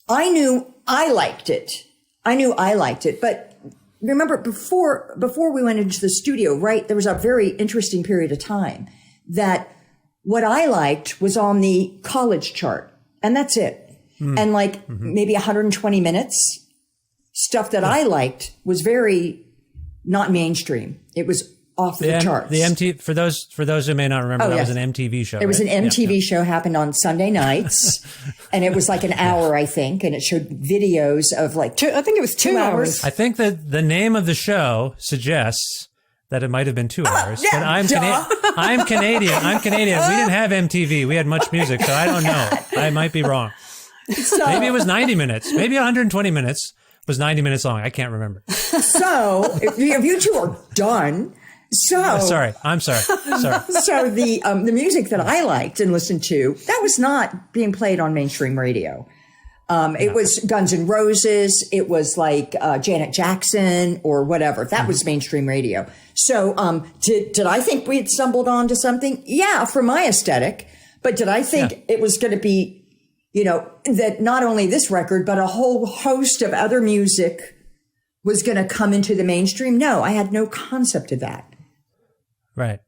I knew I liked it. But remember before we went into the studio, right? There was a very interesting period of time that what I liked was on the college chart, and that's it. And like maybe 120 minutes, stuff that I liked was very not mainstream. It was off the charts. For those who may not remember, that was an MTV show. It was an MTV show, happened on Sunday nights, and it was like an hour, I think, and it showed videos of like I think it was 2 hours. I think that the name of the show suggests that it might have been 2 hours. But I'm Canadian. We didn't have MTV. We had Much Music, so I don't know. I might be wrong. So, maybe it was 90 minutes. Maybe 120 minutes was 90 minutes long. I can't remember. So if you two are done, So I'm sorry. so the music that I liked and listened to, that was not being played on mainstream radio. It was Guns N' Roses. It was like Janet Jackson or whatever. That was mainstream radio. So did I think we had stumbled onto something? Yeah, for my aesthetic. But did I think it was going to be, that not only this record, but a whole host of other music was going to come into the mainstream? No, I had no concept of that. Right.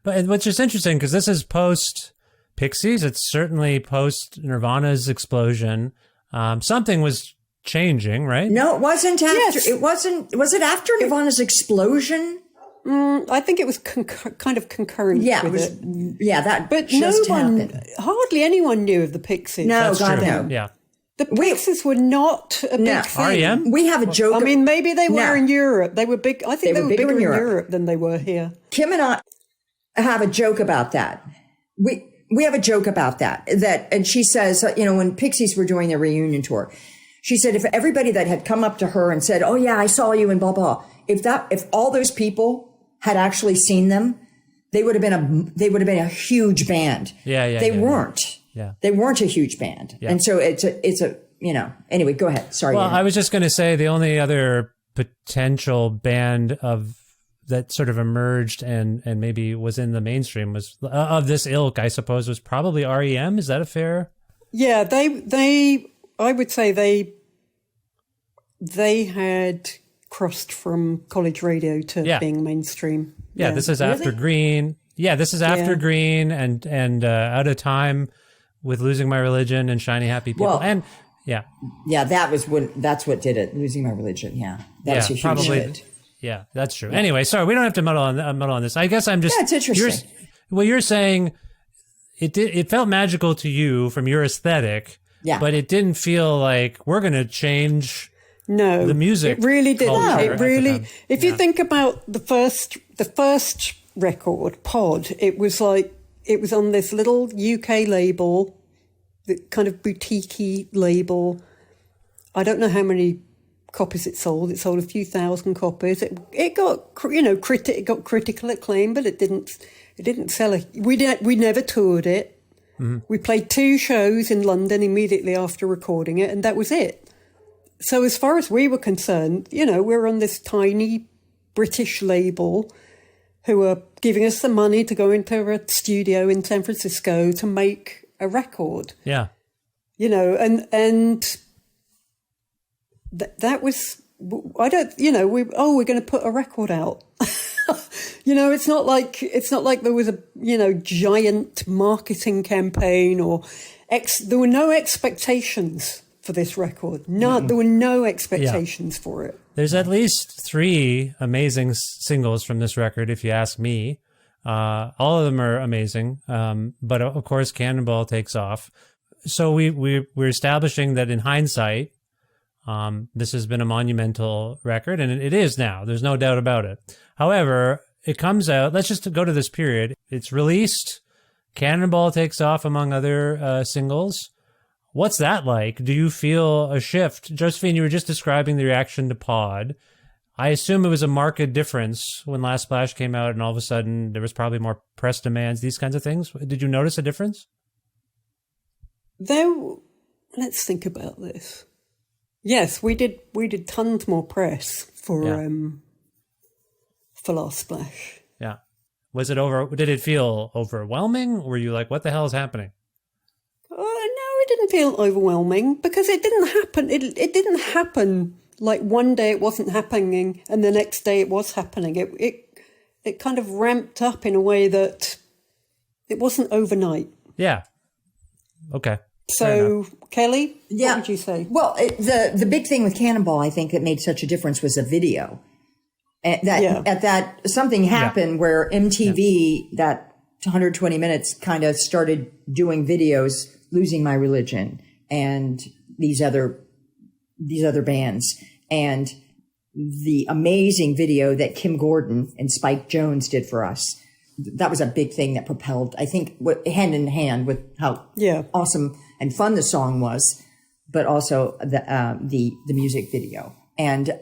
But what's just interesting, because this is post Pixies, it's certainly post Nirvana's explosion. Something was changing, right? No, it wasn't after. Yes. It wasn't. Was it after Nirvana's explosion? I think it was kind of concurrent with it. Yeah, that But just happened. hardly anyone knew of the Pixies. No, That's God, true. no. Yeah. The Pixies were not a big thing. R.E.M.? We have a joke. I mean, maybe they were No. in Europe. They were big. I think they were bigger in Europe than they were here. Kim and I have a joke about that. We have a joke about that, and she says, when Pixies were doing their reunion tour, she said, if everybody that had come up to her and said, oh yeah, I saw you and blah, blah, if all those people had actually seen them, they would have been a huge band. They weren't. Yeah. They weren't a huge band. Yeah. And so it's a, anyway, go ahead. Sorry. Well, Anna. I was just going to say the only other potential band that sort of emerged and maybe was in the mainstream was of this ilk, I suppose, was probably REM. Is that a fair? Yeah, I would say they had crossed from college radio to being mainstream. Yeah, this is after Green. Yeah, this is after Green and Out of Time with Losing My Religion and Shiny Happy People. Well, and that's what did it. Losing My Religion. Yeah. That was a huge hit. Yeah, that's true. Yeah. Anyway, sorry, we don't have to muddle on this. I guess I'm just. Yeah, it's interesting. You're saying it felt magical to you from your aesthetic. Yeah. But it didn't feel like we're going to change. No, the music. It really didn't. culture It really. If you Yeah. think about the first record, Pod, it was on this little UK label, the kind of boutique-y label. I don't know how many copies it sold. It sold a few thousand copies. It got critical acclaim, but it didn't sell. We never toured it. Mm-hmm. We played 2 shows in London immediately after recording it, and that was it. So as far as we were concerned, we're on this tiny British label who are giving us the money to go into a studio in San Francisco to make a record. Yeah. And that was, we're going to put a record out. It's not like there was a, giant marketing campaign or there were no expectations for this record. There were no expectations for it. There's at least 3 amazing singles from this record, if you ask me. All of them are amazing, but of course, Cannonball takes off. So we're establishing that in hindsight, this has been a monumental record, and it is now. There's no doubt about it. However, it comes out. Let's just go to this period. It's released. Cannonball takes off, among other singles. What's that like? Do you feel a shift? Josephine, you were just describing the reaction to Pod. I assume it was a marked difference when Last Splash came out and all of a sudden there was probably more press demands, these kinds of things. Did you notice a difference? Let's think about this. Yes, we did tons more press for Last Splash. Yeah. Did it feel overwhelming? Were you like, what the hell is happening? It didn't feel overwhelming because it didn't happen. It didn't happen like one day it wasn't happening and the next day it was happening. It kind of ramped up in a way that it wasn't overnight. Yeah. Okay. So, Kelly, Yeah. what would you say? Well, the big thing with Cannonball, I think, that made such a difference was the video. Something happened where MTV, that 120 minutes, kind of started doing videos, Losing My Religion, and these other bands, and the amazing video that Kim Gordon and Spike Jonze did for us. That was a big thing that propelled, I think, hand in hand with how awesome and fun the song was, but also the music video. And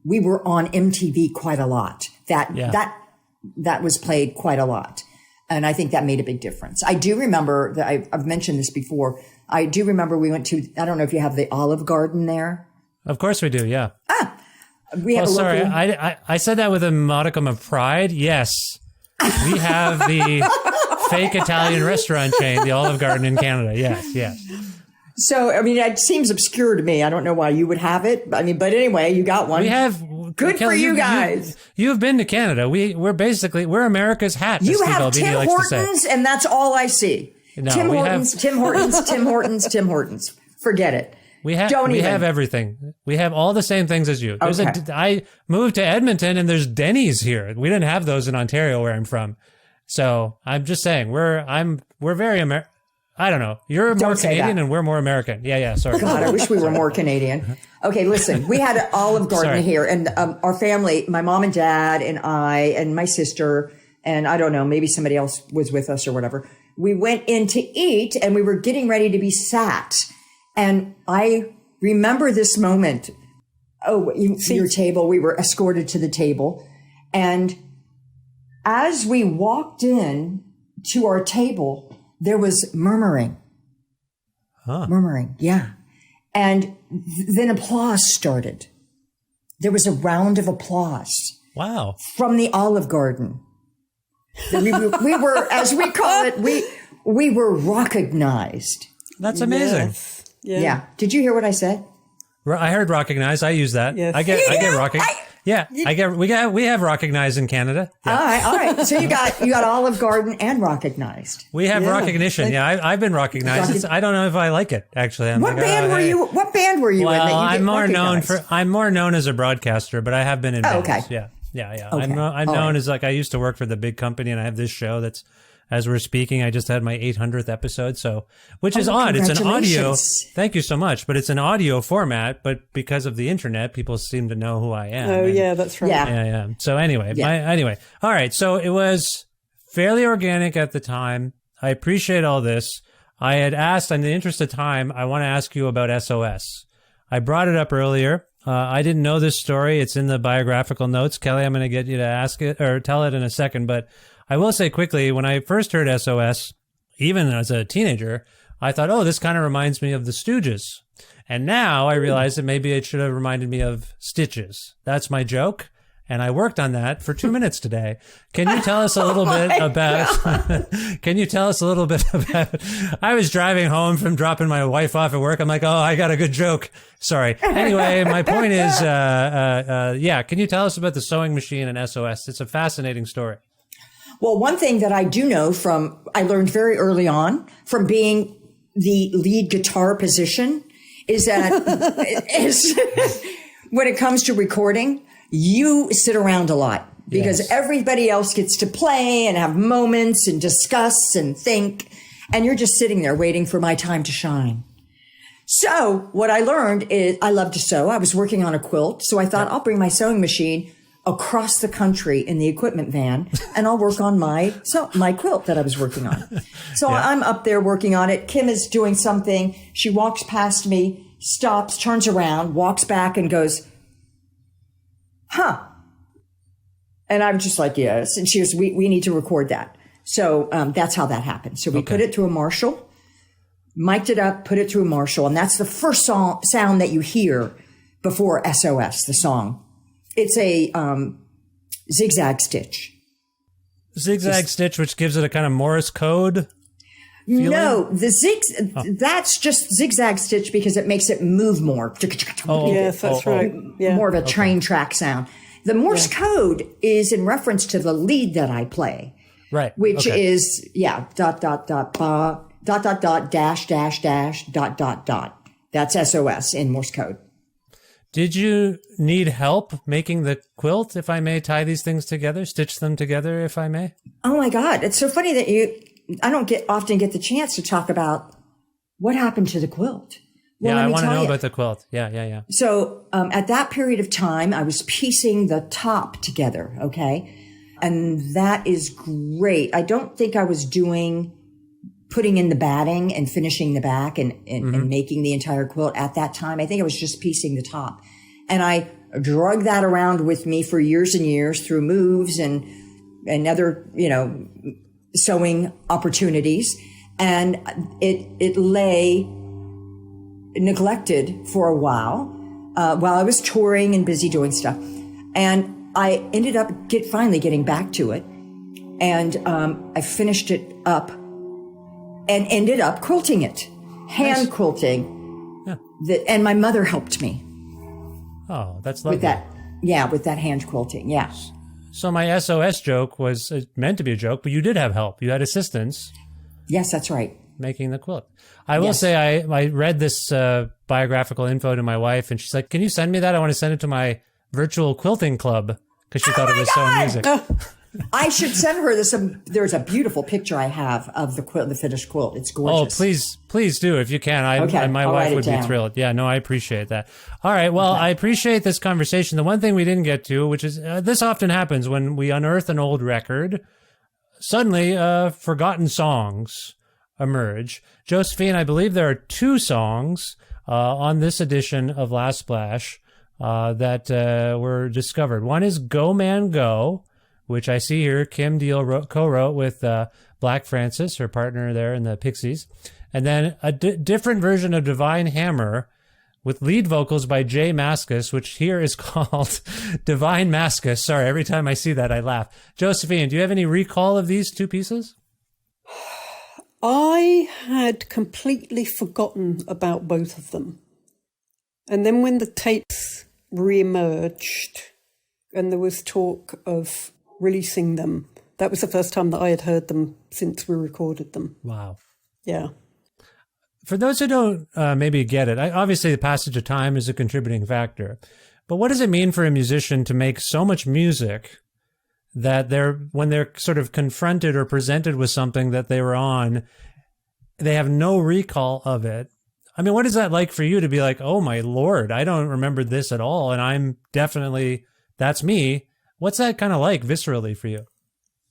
we were on MTV quite a lot that was played quite a lot. And I think that made a big difference. I do remember that I've mentioned this before. I do remember we went to, I don't know if you have the Olive Garden there. Of course we do. Yeah. We have sorry. I said that with a modicum of pride. Yes. We have the fake Italian restaurant chain, the Olive Garden in Canada. Yes. So, I mean, it seems obscure to me. I don't know why you would have it. I mean, but anyway, you got one. We have. Good for you guys. You've been to Canada. We're America's hat. You have Tim Hortons, and that's all I see. No, Tim Hortons. Forget it. We have everything. We have all the same things as you. I moved to Edmonton, and there's Denny's here. We didn't have those in Ontario, where I'm from. So I'm just saying we're very American. I don't know. You're more Canadian and we're more American. Yeah. Sorry. God, I wish we were more Canadian. Okay, listen. We had an Olive Garden here, and our family, my mom and dad, and I, and my sister, and I don't know, maybe somebody else was with us or whatever. We went in to eat, and we were getting ready to be sat. And I remember this moment. Oh, your table. We were escorted to the table, and as we walked in to our table, there was murmuring. Murmuring, yeah. And then applause started. There was a round of applause. Wow. From the Olive Garden. We were, as we call it, we were recognized. That's amazing. Yes. Yeah. Did you hear what I said? I heard recognized. I use that. Yes. I get recognized. We have recognized in Canada. Yeah. All right. So you got Olive Garden and recognized. We have recognition. Yeah, I've been recognized. I don't know if I like it actually. What band were you in? That you I'm more known as a broadcaster, but I have been in bands. Okay. Yeah. Okay. I'm known as I used to work for the big company, and I have this show that's. As we're speaking, I just had my 800th episode, which is odd. It's an audio. Thank you so much, but it's an audio format. But because of the internet, people seem to know who I am. Oh, yeah, that's right. Yeah. So anyway, all right. So it was fairly organic at the time. I appreciate all this. I had asked, in the interest of time, I want to ask you about SOS. I brought it up earlier. I didn't know this story. It's in the biographical notes. Kelly, I'm going to get you to ask it or tell it in a second, but. I will say quickly, when I first heard SOS, even as a teenager, I thought, oh, this kind of reminds me of the Stooges. And now I realize that maybe it should have reminded me of Stitches. That's my joke. And I worked on that for 2 minutes today. Can you tell us a little bit about, I was driving home from dropping my wife off at work. I'm like, oh, I got a good joke. Sorry. Anyway, my point is, can you tell us about the sewing machine and SOS? It's a fascinating story. Well, one thing that I do know I learned very early on from being the lead guitar position is that when it comes to recording, you sit around a lot because everybody else gets to play and have moments and discuss and think. And you're just sitting there waiting for my time to shine. So what I learned is I love to sew. I was working on a quilt. So I thought I'll bring my sewing machine across the country in the equipment van, and I'll work on my quilt that I was working on. So I'm up there working on it. Kim is doing something. She walks past me, stops, turns around, walks back and goes, huh. And I'm just like, yes. And she goes, we need to record that. So that's how that happened. So we put it through a Marshall, mic'd it up, put it through a Marshall. And that's the first sound that you hear before SOS, the song. It's a zigzag stitch. Zigzag stitch, which gives it a kind of Morse code feeling? No, that's just zigzag stitch because it makes it move more. Yes, that's right. Yeah. More of a train track sound. The Morse code is in reference to the lead that I play. Right. Which is, dot, dash, dash, dash, dot, dot, dot. That's SOS in Morse code. Did you need help making the quilt, if I may, tie these things together, stitch them together, if I may? Oh my God. It's so funny that I don't often get the chance to talk about what happened to the quilt. Well, I want to know about the quilt. Yeah. So at that period of time, I was piecing the top together, okay? And that is great. I don't think I was putting in the batting and finishing the back and making the entire quilt at that time. I think I was just piecing the top. And I drug that around with me for years and years through moves and other, sewing opportunities. And it lay neglected for a while I was touring and busy doing stuff. And I ended up finally getting back to it. And I finished it up and ended up quilting it, hand quilting. Yeah. And my mother helped me. Oh, that's lovely. With that. Yeah, with that hand quilting. Yeah. So my SOS joke was meant to be a joke, but you did have help. You had assistance. Yes, that's right. Making the quilt. I will say I read this biographical info to my wife, and she's like, "Can you send me that? I want to send it to my virtual quilting club," because she thought it was so amusing. I should send her this. There's a beautiful picture I have of the quilt, the finished quilt. It's gorgeous. Oh, please do if you can. My wife would be thrilled. Yeah, no, I appreciate that. All right, well, I appreciate this conversation. The one thing we didn't get to, which is this often happens when we unearth an old record, suddenly forgotten songs emerge. Josephine, I believe there are 2 songs on this edition of Last Splash that were discovered. One is Go Man Go, which I see here Kim Deal co-wrote with Black Francis, her partner there in the Pixies. And then a different version of Divine Hammer with lead vocals by Jay Mascis, which here is called Divine Mascis. Sorry, every time I see that, I laugh. Josephine, do you have any recall of these 2 pieces? I had completely forgotten about both of them. And then when the tapes re-emerged and there was talk of releasing them, that was the first time that I had heard them since we recorded them. Wow. Yeah. For those who don't maybe get it, obviously the passage of time is a contributing factor. But what does it mean for a musician to make so much music that when they're sort of confronted or presented with something that they were on, they have no recall of it? I mean, what is that like for you to be like, oh my Lord, I don't remember this at all, and that's me. What's that kind of like viscerally for you?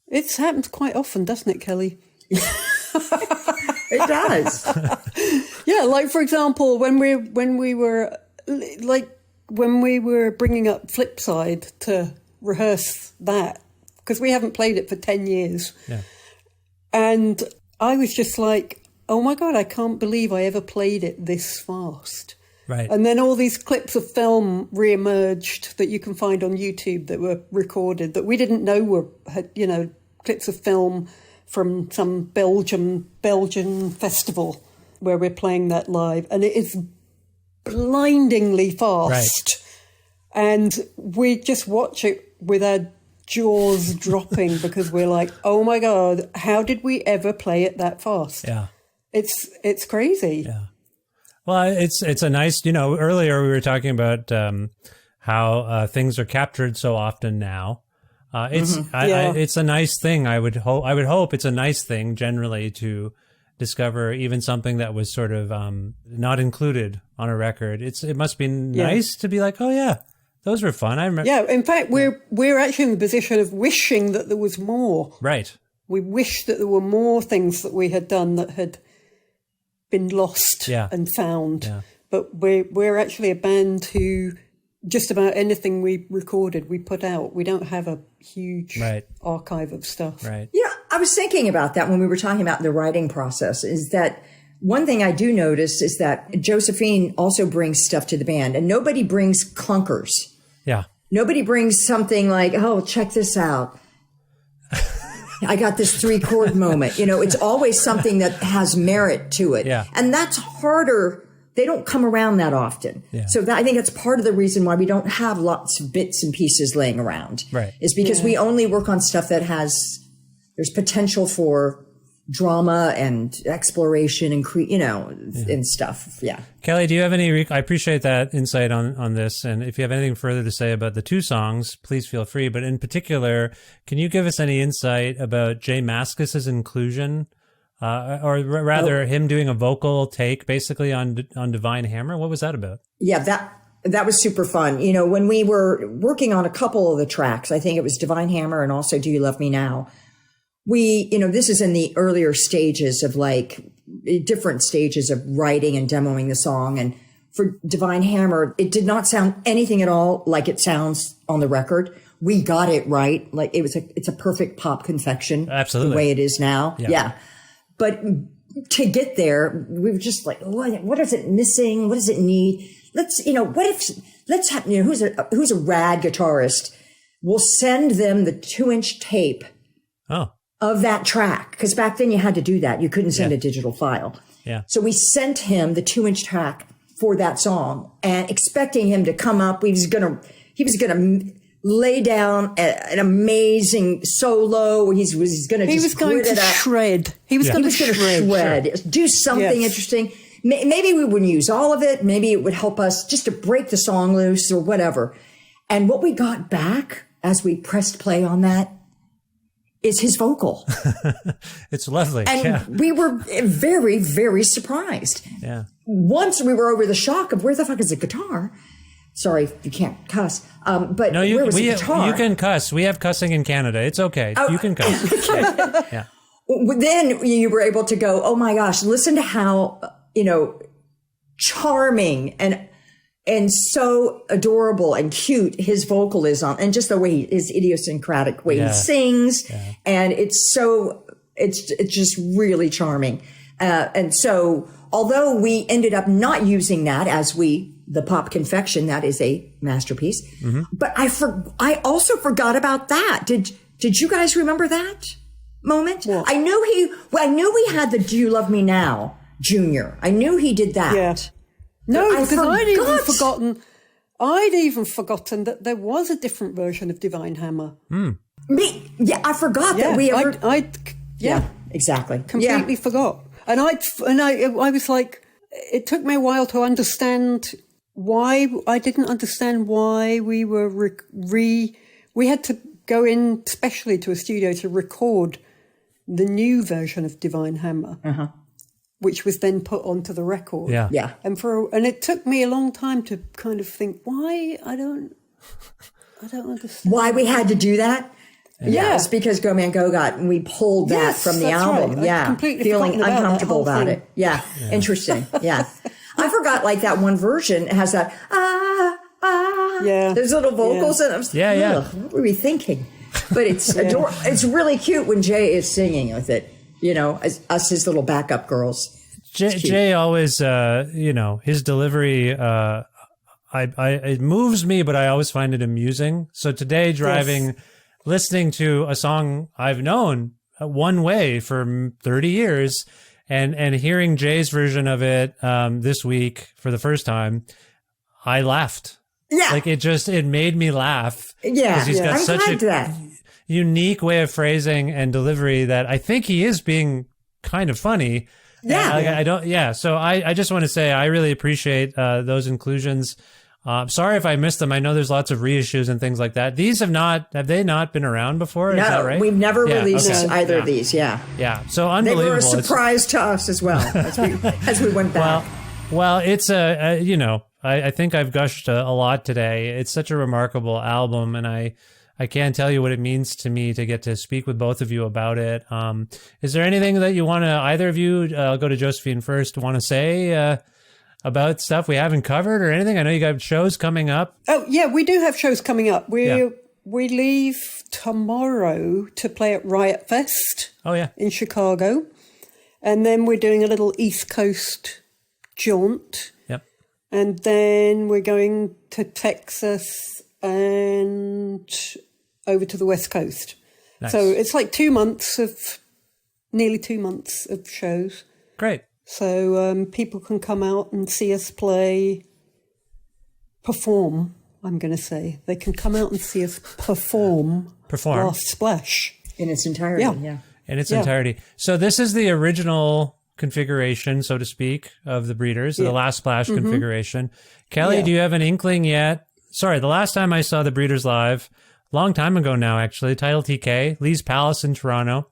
It's happened quite often, doesn't it, Kelly? It does. Yeah, like for example, when we were bringing up Flipside to rehearse that, because we haven't played it for 10 years. Yeah. And I was just like, oh my God, I can't believe I ever played it this fast. Right. And then all these clips of film re-emerged that you can find on YouTube that were recorded that we didn't know were, clips of film from some Belgian festival where we're playing that live. And it is blindingly fast. Right. And we just watch it with our jaws dropping because we're like, oh my God, how did we ever play it that fast? Yeah. It's crazy. Yeah. Well, it's a nice, earlier we were talking about how things are captured so often now. It's a nice thing. I would hope it's a nice thing generally to discover even something that was sort of not included on a record. It must be nice to be like, oh yeah, those were fun. I remember. Yeah, in fact, we're actually in the position of wishing that there was more. Right. We wish that there were more things that we had done that had been lost and found. Yeah. But we're actually a band who just about anything we recorded, we put out. We don't have a huge archive of stuff. Right. Yeah, I was thinking about that when we were talking about the writing process, is that one thing I do notice is that Josephine also brings stuff to the band, and nobody brings clunkers. Yeah. Nobody brings something like, oh, check this out. I got this 3-chord moment. It's always something that has merit to it. Yeah. And that's harder. They don't come around that often. Yeah. So I think that's part of the reason why we don't have lots of bits and pieces laying around. Right. Is because we only work on stuff that there's potential for drama and exploration and and stuff. Yeah. Kelly, do you have any, I appreciate that insight on this. And if you have anything further to say about the 2 songs, please feel free. But in particular, can you give us any insight about Jay Mascis's inclusion? Or rather, him doing a vocal take basically on Divine Hammer. What was that about? Yeah, that was super fun. When we were working on a couple of the tracks, I think it was Divine Hammer and also Do You Love Me Now? This is in the earlier stages of different stages of writing and demoing the song. And for Divine Hammer, it did not sound anything at all like it sounds on the record. We got it right. Like it's a perfect pop confection. Absolutely. The way it is now. Yeah. Yeah. But to get there, we were just like, what is it missing? What does it need? Let's have, who's a rad guitarist? We'll send them the 2-inch tape of that track. Because back then you had to do that. You couldn't send a digital file. Yeah. So we sent him the 2-inch track for that song and expecting him to come up. He was going to lay down an amazing solo. He was going to shred. He was going to shred. Do something interesting. Maybe we wouldn't use all of it. Maybe it would help us just to break the song loose or whatever. And what we got back as we pressed play on that is his vocal. It's lovely. And we were very, very surprised. Yeah. Once we were over the shock of where the fuck is the guitar? Sorry, you can't cuss. But no, where was the guitar? You can cuss. We have cussing in Canada. It's okay. You can cuss. Yeah. Then you were able to go, oh my gosh, listen to how, charming and so adorable and cute his vocal is on, and just the way his idiosyncratic way he sings. Yeah. And it's just really charming. And so although we ended up not using that as the Pop Confection, that is a masterpiece. Mm-hmm. But I also forgot about that. Did you guys remember that moment? Well, I knew we had the Do You Love Me Now, Junior. I knew he did that. Yeah. No, because I'd even forgotten that there was a different version of Divine Hammer. I forgot that we ever. Exactly. Completely forgot. And I was like, it took me a while to understand why. I didn't understand why we were we had to go in specially to a studio to record the new version of Divine Hammer. Uh-huh. Which was then put onto the record. Yeah. Yeah. And it took me a long time to kind of think why I don't understand. Why we had to do that? Yes, because Go Man Go Got, and we pulled that from the album. Right. Yeah. Feeling uncomfortable about it. Yeah. Interesting. Yeah. I forgot like that one version has that, there's little vocals in it. What were we thinking? But it's adorable. It's really cute when Jay is singing with it. As us, his little backup girls. Jay always, his delivery, it moves me, but I always find it amusing. So today, listening to a song I've known one way for 30 years, and hearing Jay's version of it this week for the first time, I laughed. Yeah, like it made me laugh. Yeah, he's got such a unique way of phrasing and delivery that I think he is being kind of funny. Yeah. So I just want to say I really appreciate those inclusions. Sorry if I missed them. I know there's lots of reissues and things like that. These have they not been around before? No, is that right? We've never released either of these. Yeah. Yeah. So unbelievable. They were a surprise to us as well as we went back. Well, it's I think I've gushed a lot today. It's such a remarkable album, and I can't tell you what it means to me to get to speak with both of you about it. Is there anything that you want to, either of you, I'll go to Josephine first, want to say about stuff we haven't covered or anything? I know you got shows coming up. Oh, yeah, we do have shows coming up. We leave tomorrow to play at Riot Fest in Chicago. And then we're doing a little East Coast jaunt. Yep. And then we're going to Texas and over to the West Coast. Nice. So it's like nearly 2 months of shows. Great. So people can come out and see us perform, I'm going to say. They can come out and see us perform. Last Splash. In its entirety, yeah. In its entirety. So this is the original configuration, so to speak, of the Breeders, the Last Splash configuration. Kelly, do you have an inkling yet? Sorry, the last time I saw the Breeders live, long time ago now, actually, Title TK, Lee's Palace in Toronto.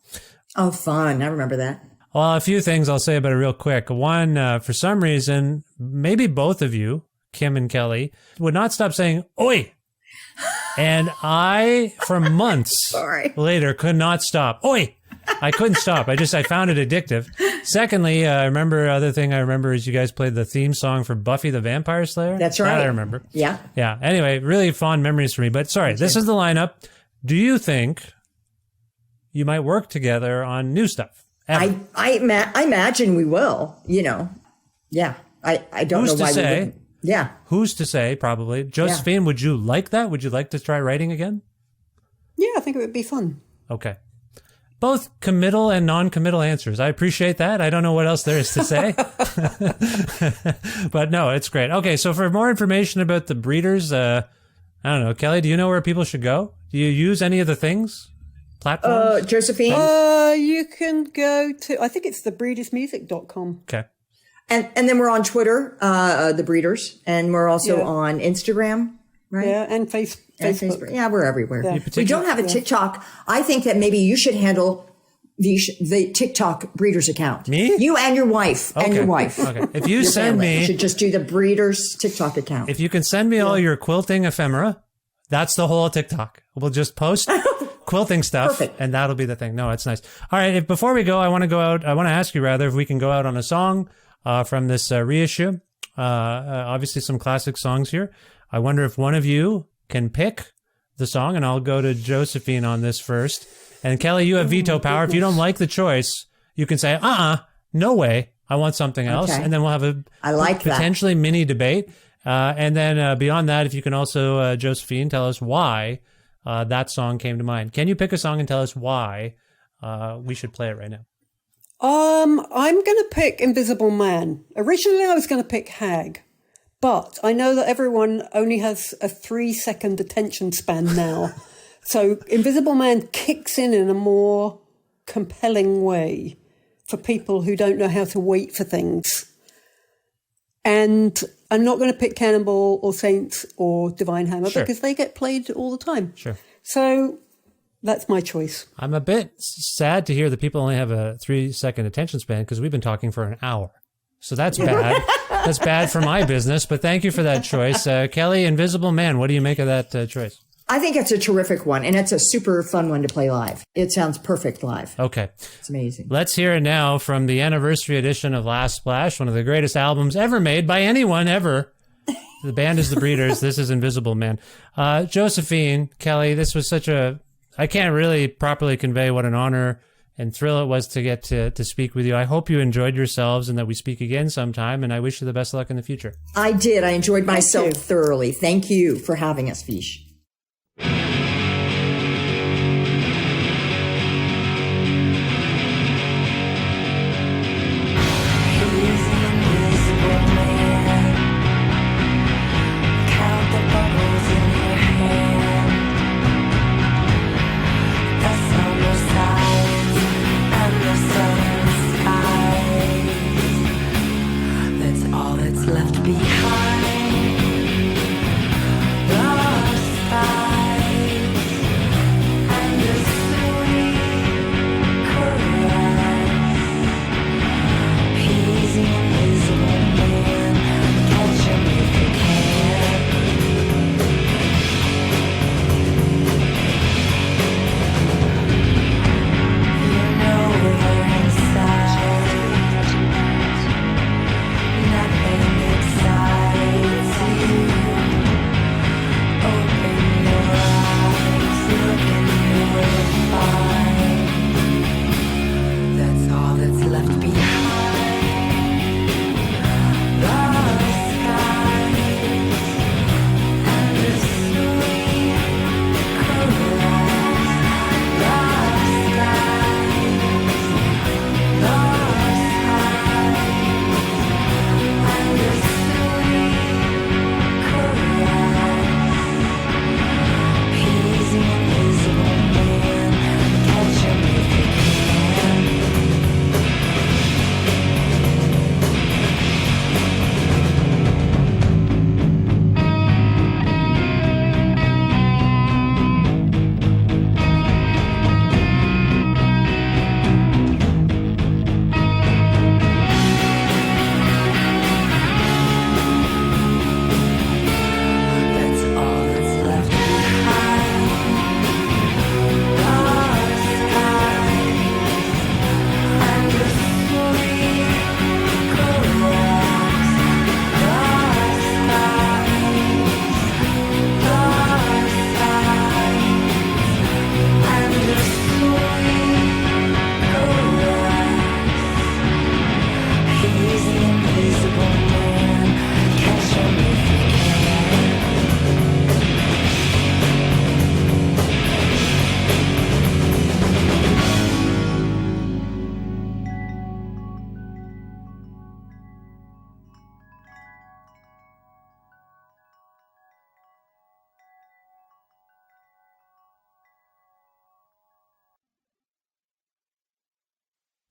Oh, fun. I remember that. Well, a few things I'll say about it real quick. One, for some reason, maybe both of you, Kim and Kelly, would not stop saying, "Oi!" And I, for months later, could not stop. "Oi!" I couldn't stop. I found it addictive. Secondly, I remember is you guys played the theme song for Buffy the Vampire Slayer. That's right. That I remember. Yeah. Yeah. Anyway, really fond memories for me. But sorry, this is the lineup. Do you think you might work together on new stuff? Ever? I imagine we will, Yeah. I don't Who's know why to say? we wouldn't. Yeah. Who's to say, probably. Josephine, would you like that? Would you like to try writing again? Yeah, I think it would be fun. Okay. Both committal and non-committal answers. I appreciate that. I don't know what else there is to say. But no, it's great. Okay, so for more information about the Breeders, I don't know, Kelly, do you know where people should go? Do you use any of the things? Platforms? Josephine? You can go to, I think it's thebreedersmusic.com. Okay. And then we're on Twitter, The Breeders, and we're also on Instagram, right? Yeah, and And Facebook. Yeah, we're everywhere. Yeah. We don't have a TikTok. I think that maybe you should handle the TikTok Breeders account. Me? You and your wife. And your wife. Okay. If you Your send family. You me, should just do the Breeders TikTok account. if you can send me all your quilting ephemera, that's the whole TikTok. We'll just post quilting stuff, Perfect. and that'll be the thing. No, it's nice. All right. Before we go, I want to ask you rather if we can go out on a song from this reissue. Obviously, some classic songs here. I wonder if one of you can pick the song, and I'll go to Josephine on this first. And Kelly, you have veto power. If you don't like the choice, you can say, no way. I want something else. Okay. And then we'll have I like that. potentially mini debate. And then beyond that, if you can also, Josephine, tell us why that song came to mind. Can you pick a song and tell us why we should play it right now? I'm going to pick Invisible Man. Originally, I was going to pick Hag, but I know that everyone only has a 3-second attention span now. So Invisible Man kicks in a more compelling way for people who don't know how to wait for things. And I'm not going to pick Cannonball or Saints or Divine Hammer because they get played all the time. Sure. So that's my choice. I'm a bit sad to hear that people only have a 3-second attention span because we've been talking for an hour. So that's bad. That's bad for my business, but thank you for that choice. Kelly, Invisible Man, what do you make of that choice? I think it's a terrific one, and it's a super fun one to play live. It sounds perfect live. Okay. It's amazing. Let's hear it now from the anniversary edition of Last Splash, one of the greatest albums ever made by anyone ever. The band is the Breeders. This is Invisible Man. Josephine, Kelly, this was I can't really properly convey what an honor and thrill it was to get to speak with you. I hope you enjoyed yourselves and that we speak again sometime, and I wish you the best of luck in the future. I did. I enjoyed myself thoroughly. Thank you for having us, Vish. Left behind, lost eyes, and a sweet caress. He's the invisible man, catch him if you can. You know we're inside. Nothing inside.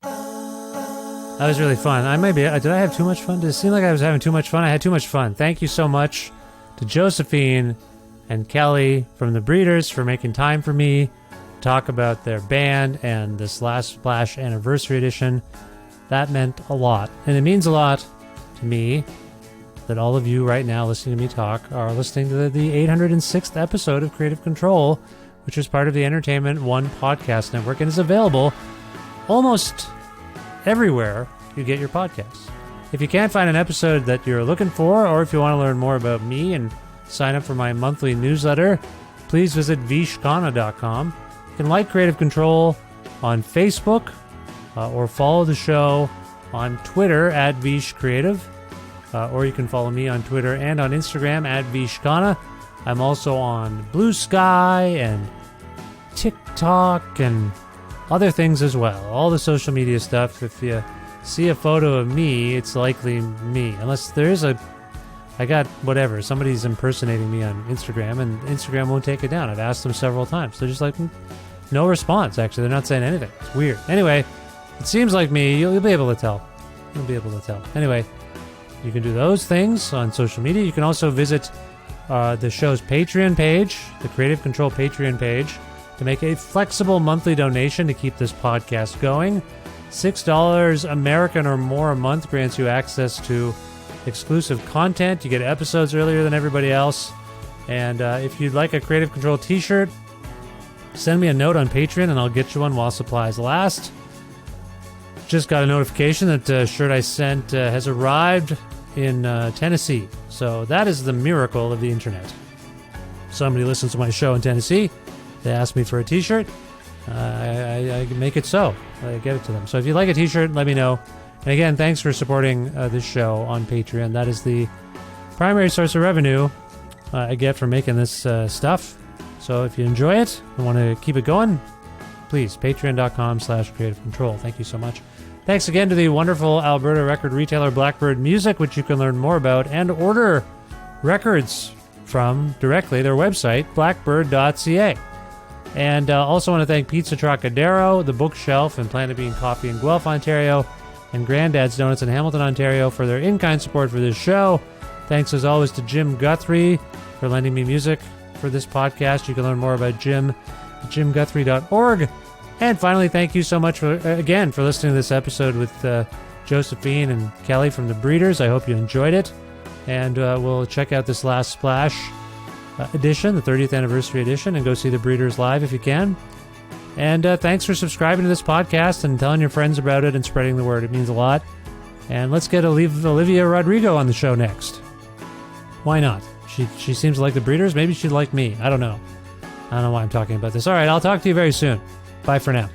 That was really fun. Did I have too much fun? Did it seem like I was having too much fun? I had too much fun. Thank you so much to Josephine and Kelly from The Breeders for making time for me to talk about their band and this Last Splash Anniversary Edition. That meant a lot. And it means a lot to me that all of you right now listening to me talk are listening to the 806th episode of Creative Control, which is part of the Entertainment One podcast network and is available almost everywhere you get your podcasts. If you can't find an episode that you're looking for, or if you want to learn more about me and sign up for my monthly newsletter, please visit vishkhanna.com. You can like Creative Control on Facebook, or follow the show on Twitter at vishcreative, or you can follow me on Twitter and on Instagram at vishkhanna. I'm also on Blue Sky and TikTok and other things as well. All the social media stuff. If you see a photo of me, it's likely me. Unless there is I got whatever. Somebody's impersonating me on Instagram, and Instagram won't take it down. I've asked them several times. They're just like, no response, actually. They're not saying anything. It's weird. Anyway, it seems like me. You'll be able to tell. You'll be able to tell. Anyway, you can do those things on social media. You can also visit the show's Patreon page, the Creative Control Patreon page, to make a flexible monthly donation to keep this podcast going. $6 American or more a month grants you access to exclusive content. You get episodes earlier than everybody else. And if you'd like a Creative Control t-shirt, send me a note on Patreon and I'll get you one while supplies last. Just got a notification that the shirt I sent has arrived in Tennessee. So that is the miracle of the internet. Somebody listens to my show in Tennessee. They ask me for a t-shirt. I make it so. I get it to them. So if you'd like a t-shirt, let me know. And again, thanks for supporting this show on Patreon. That is the primary source of revenue I get from making this stuff. So if you enjoy it and want to keep it going, please, patreon.com/Creative Control. Thank you so much. Thanks again to the wonderful Alberta record retailer Blackbird Music, which you can learn more about and order records from directly, their website, blackbird.ca. And also want to thank Pizza Trocadero, The Bookshelf, and Planet Bean Coffee in Guelph, Ontario, and Granddad's Donuts in Hamilton, Ontario for their in-kind support for this show. Thanks as always to Jim Guthrie for lending me music for this podcast. You can learn more about Jim at jimguthrie.org. And finally, thank you so much for listening to this episode with Josephine and Kelly from The Breeders. I hope you enjoyed it. And we'll check out this Last Splash edition, the 30th anniversary edition, and go see The Breeders live if you can. And thanks for subscribing to this podcast and telling your friends about it and spreading the word. It means a lot. And let's get Olivia Rodrigo on the show next. Why not? She seems to like The Breeders. Maybe she'd like me. I don't know. I don't know why I'm talking about this. All right, I'll talk to you very soon. Bye for now.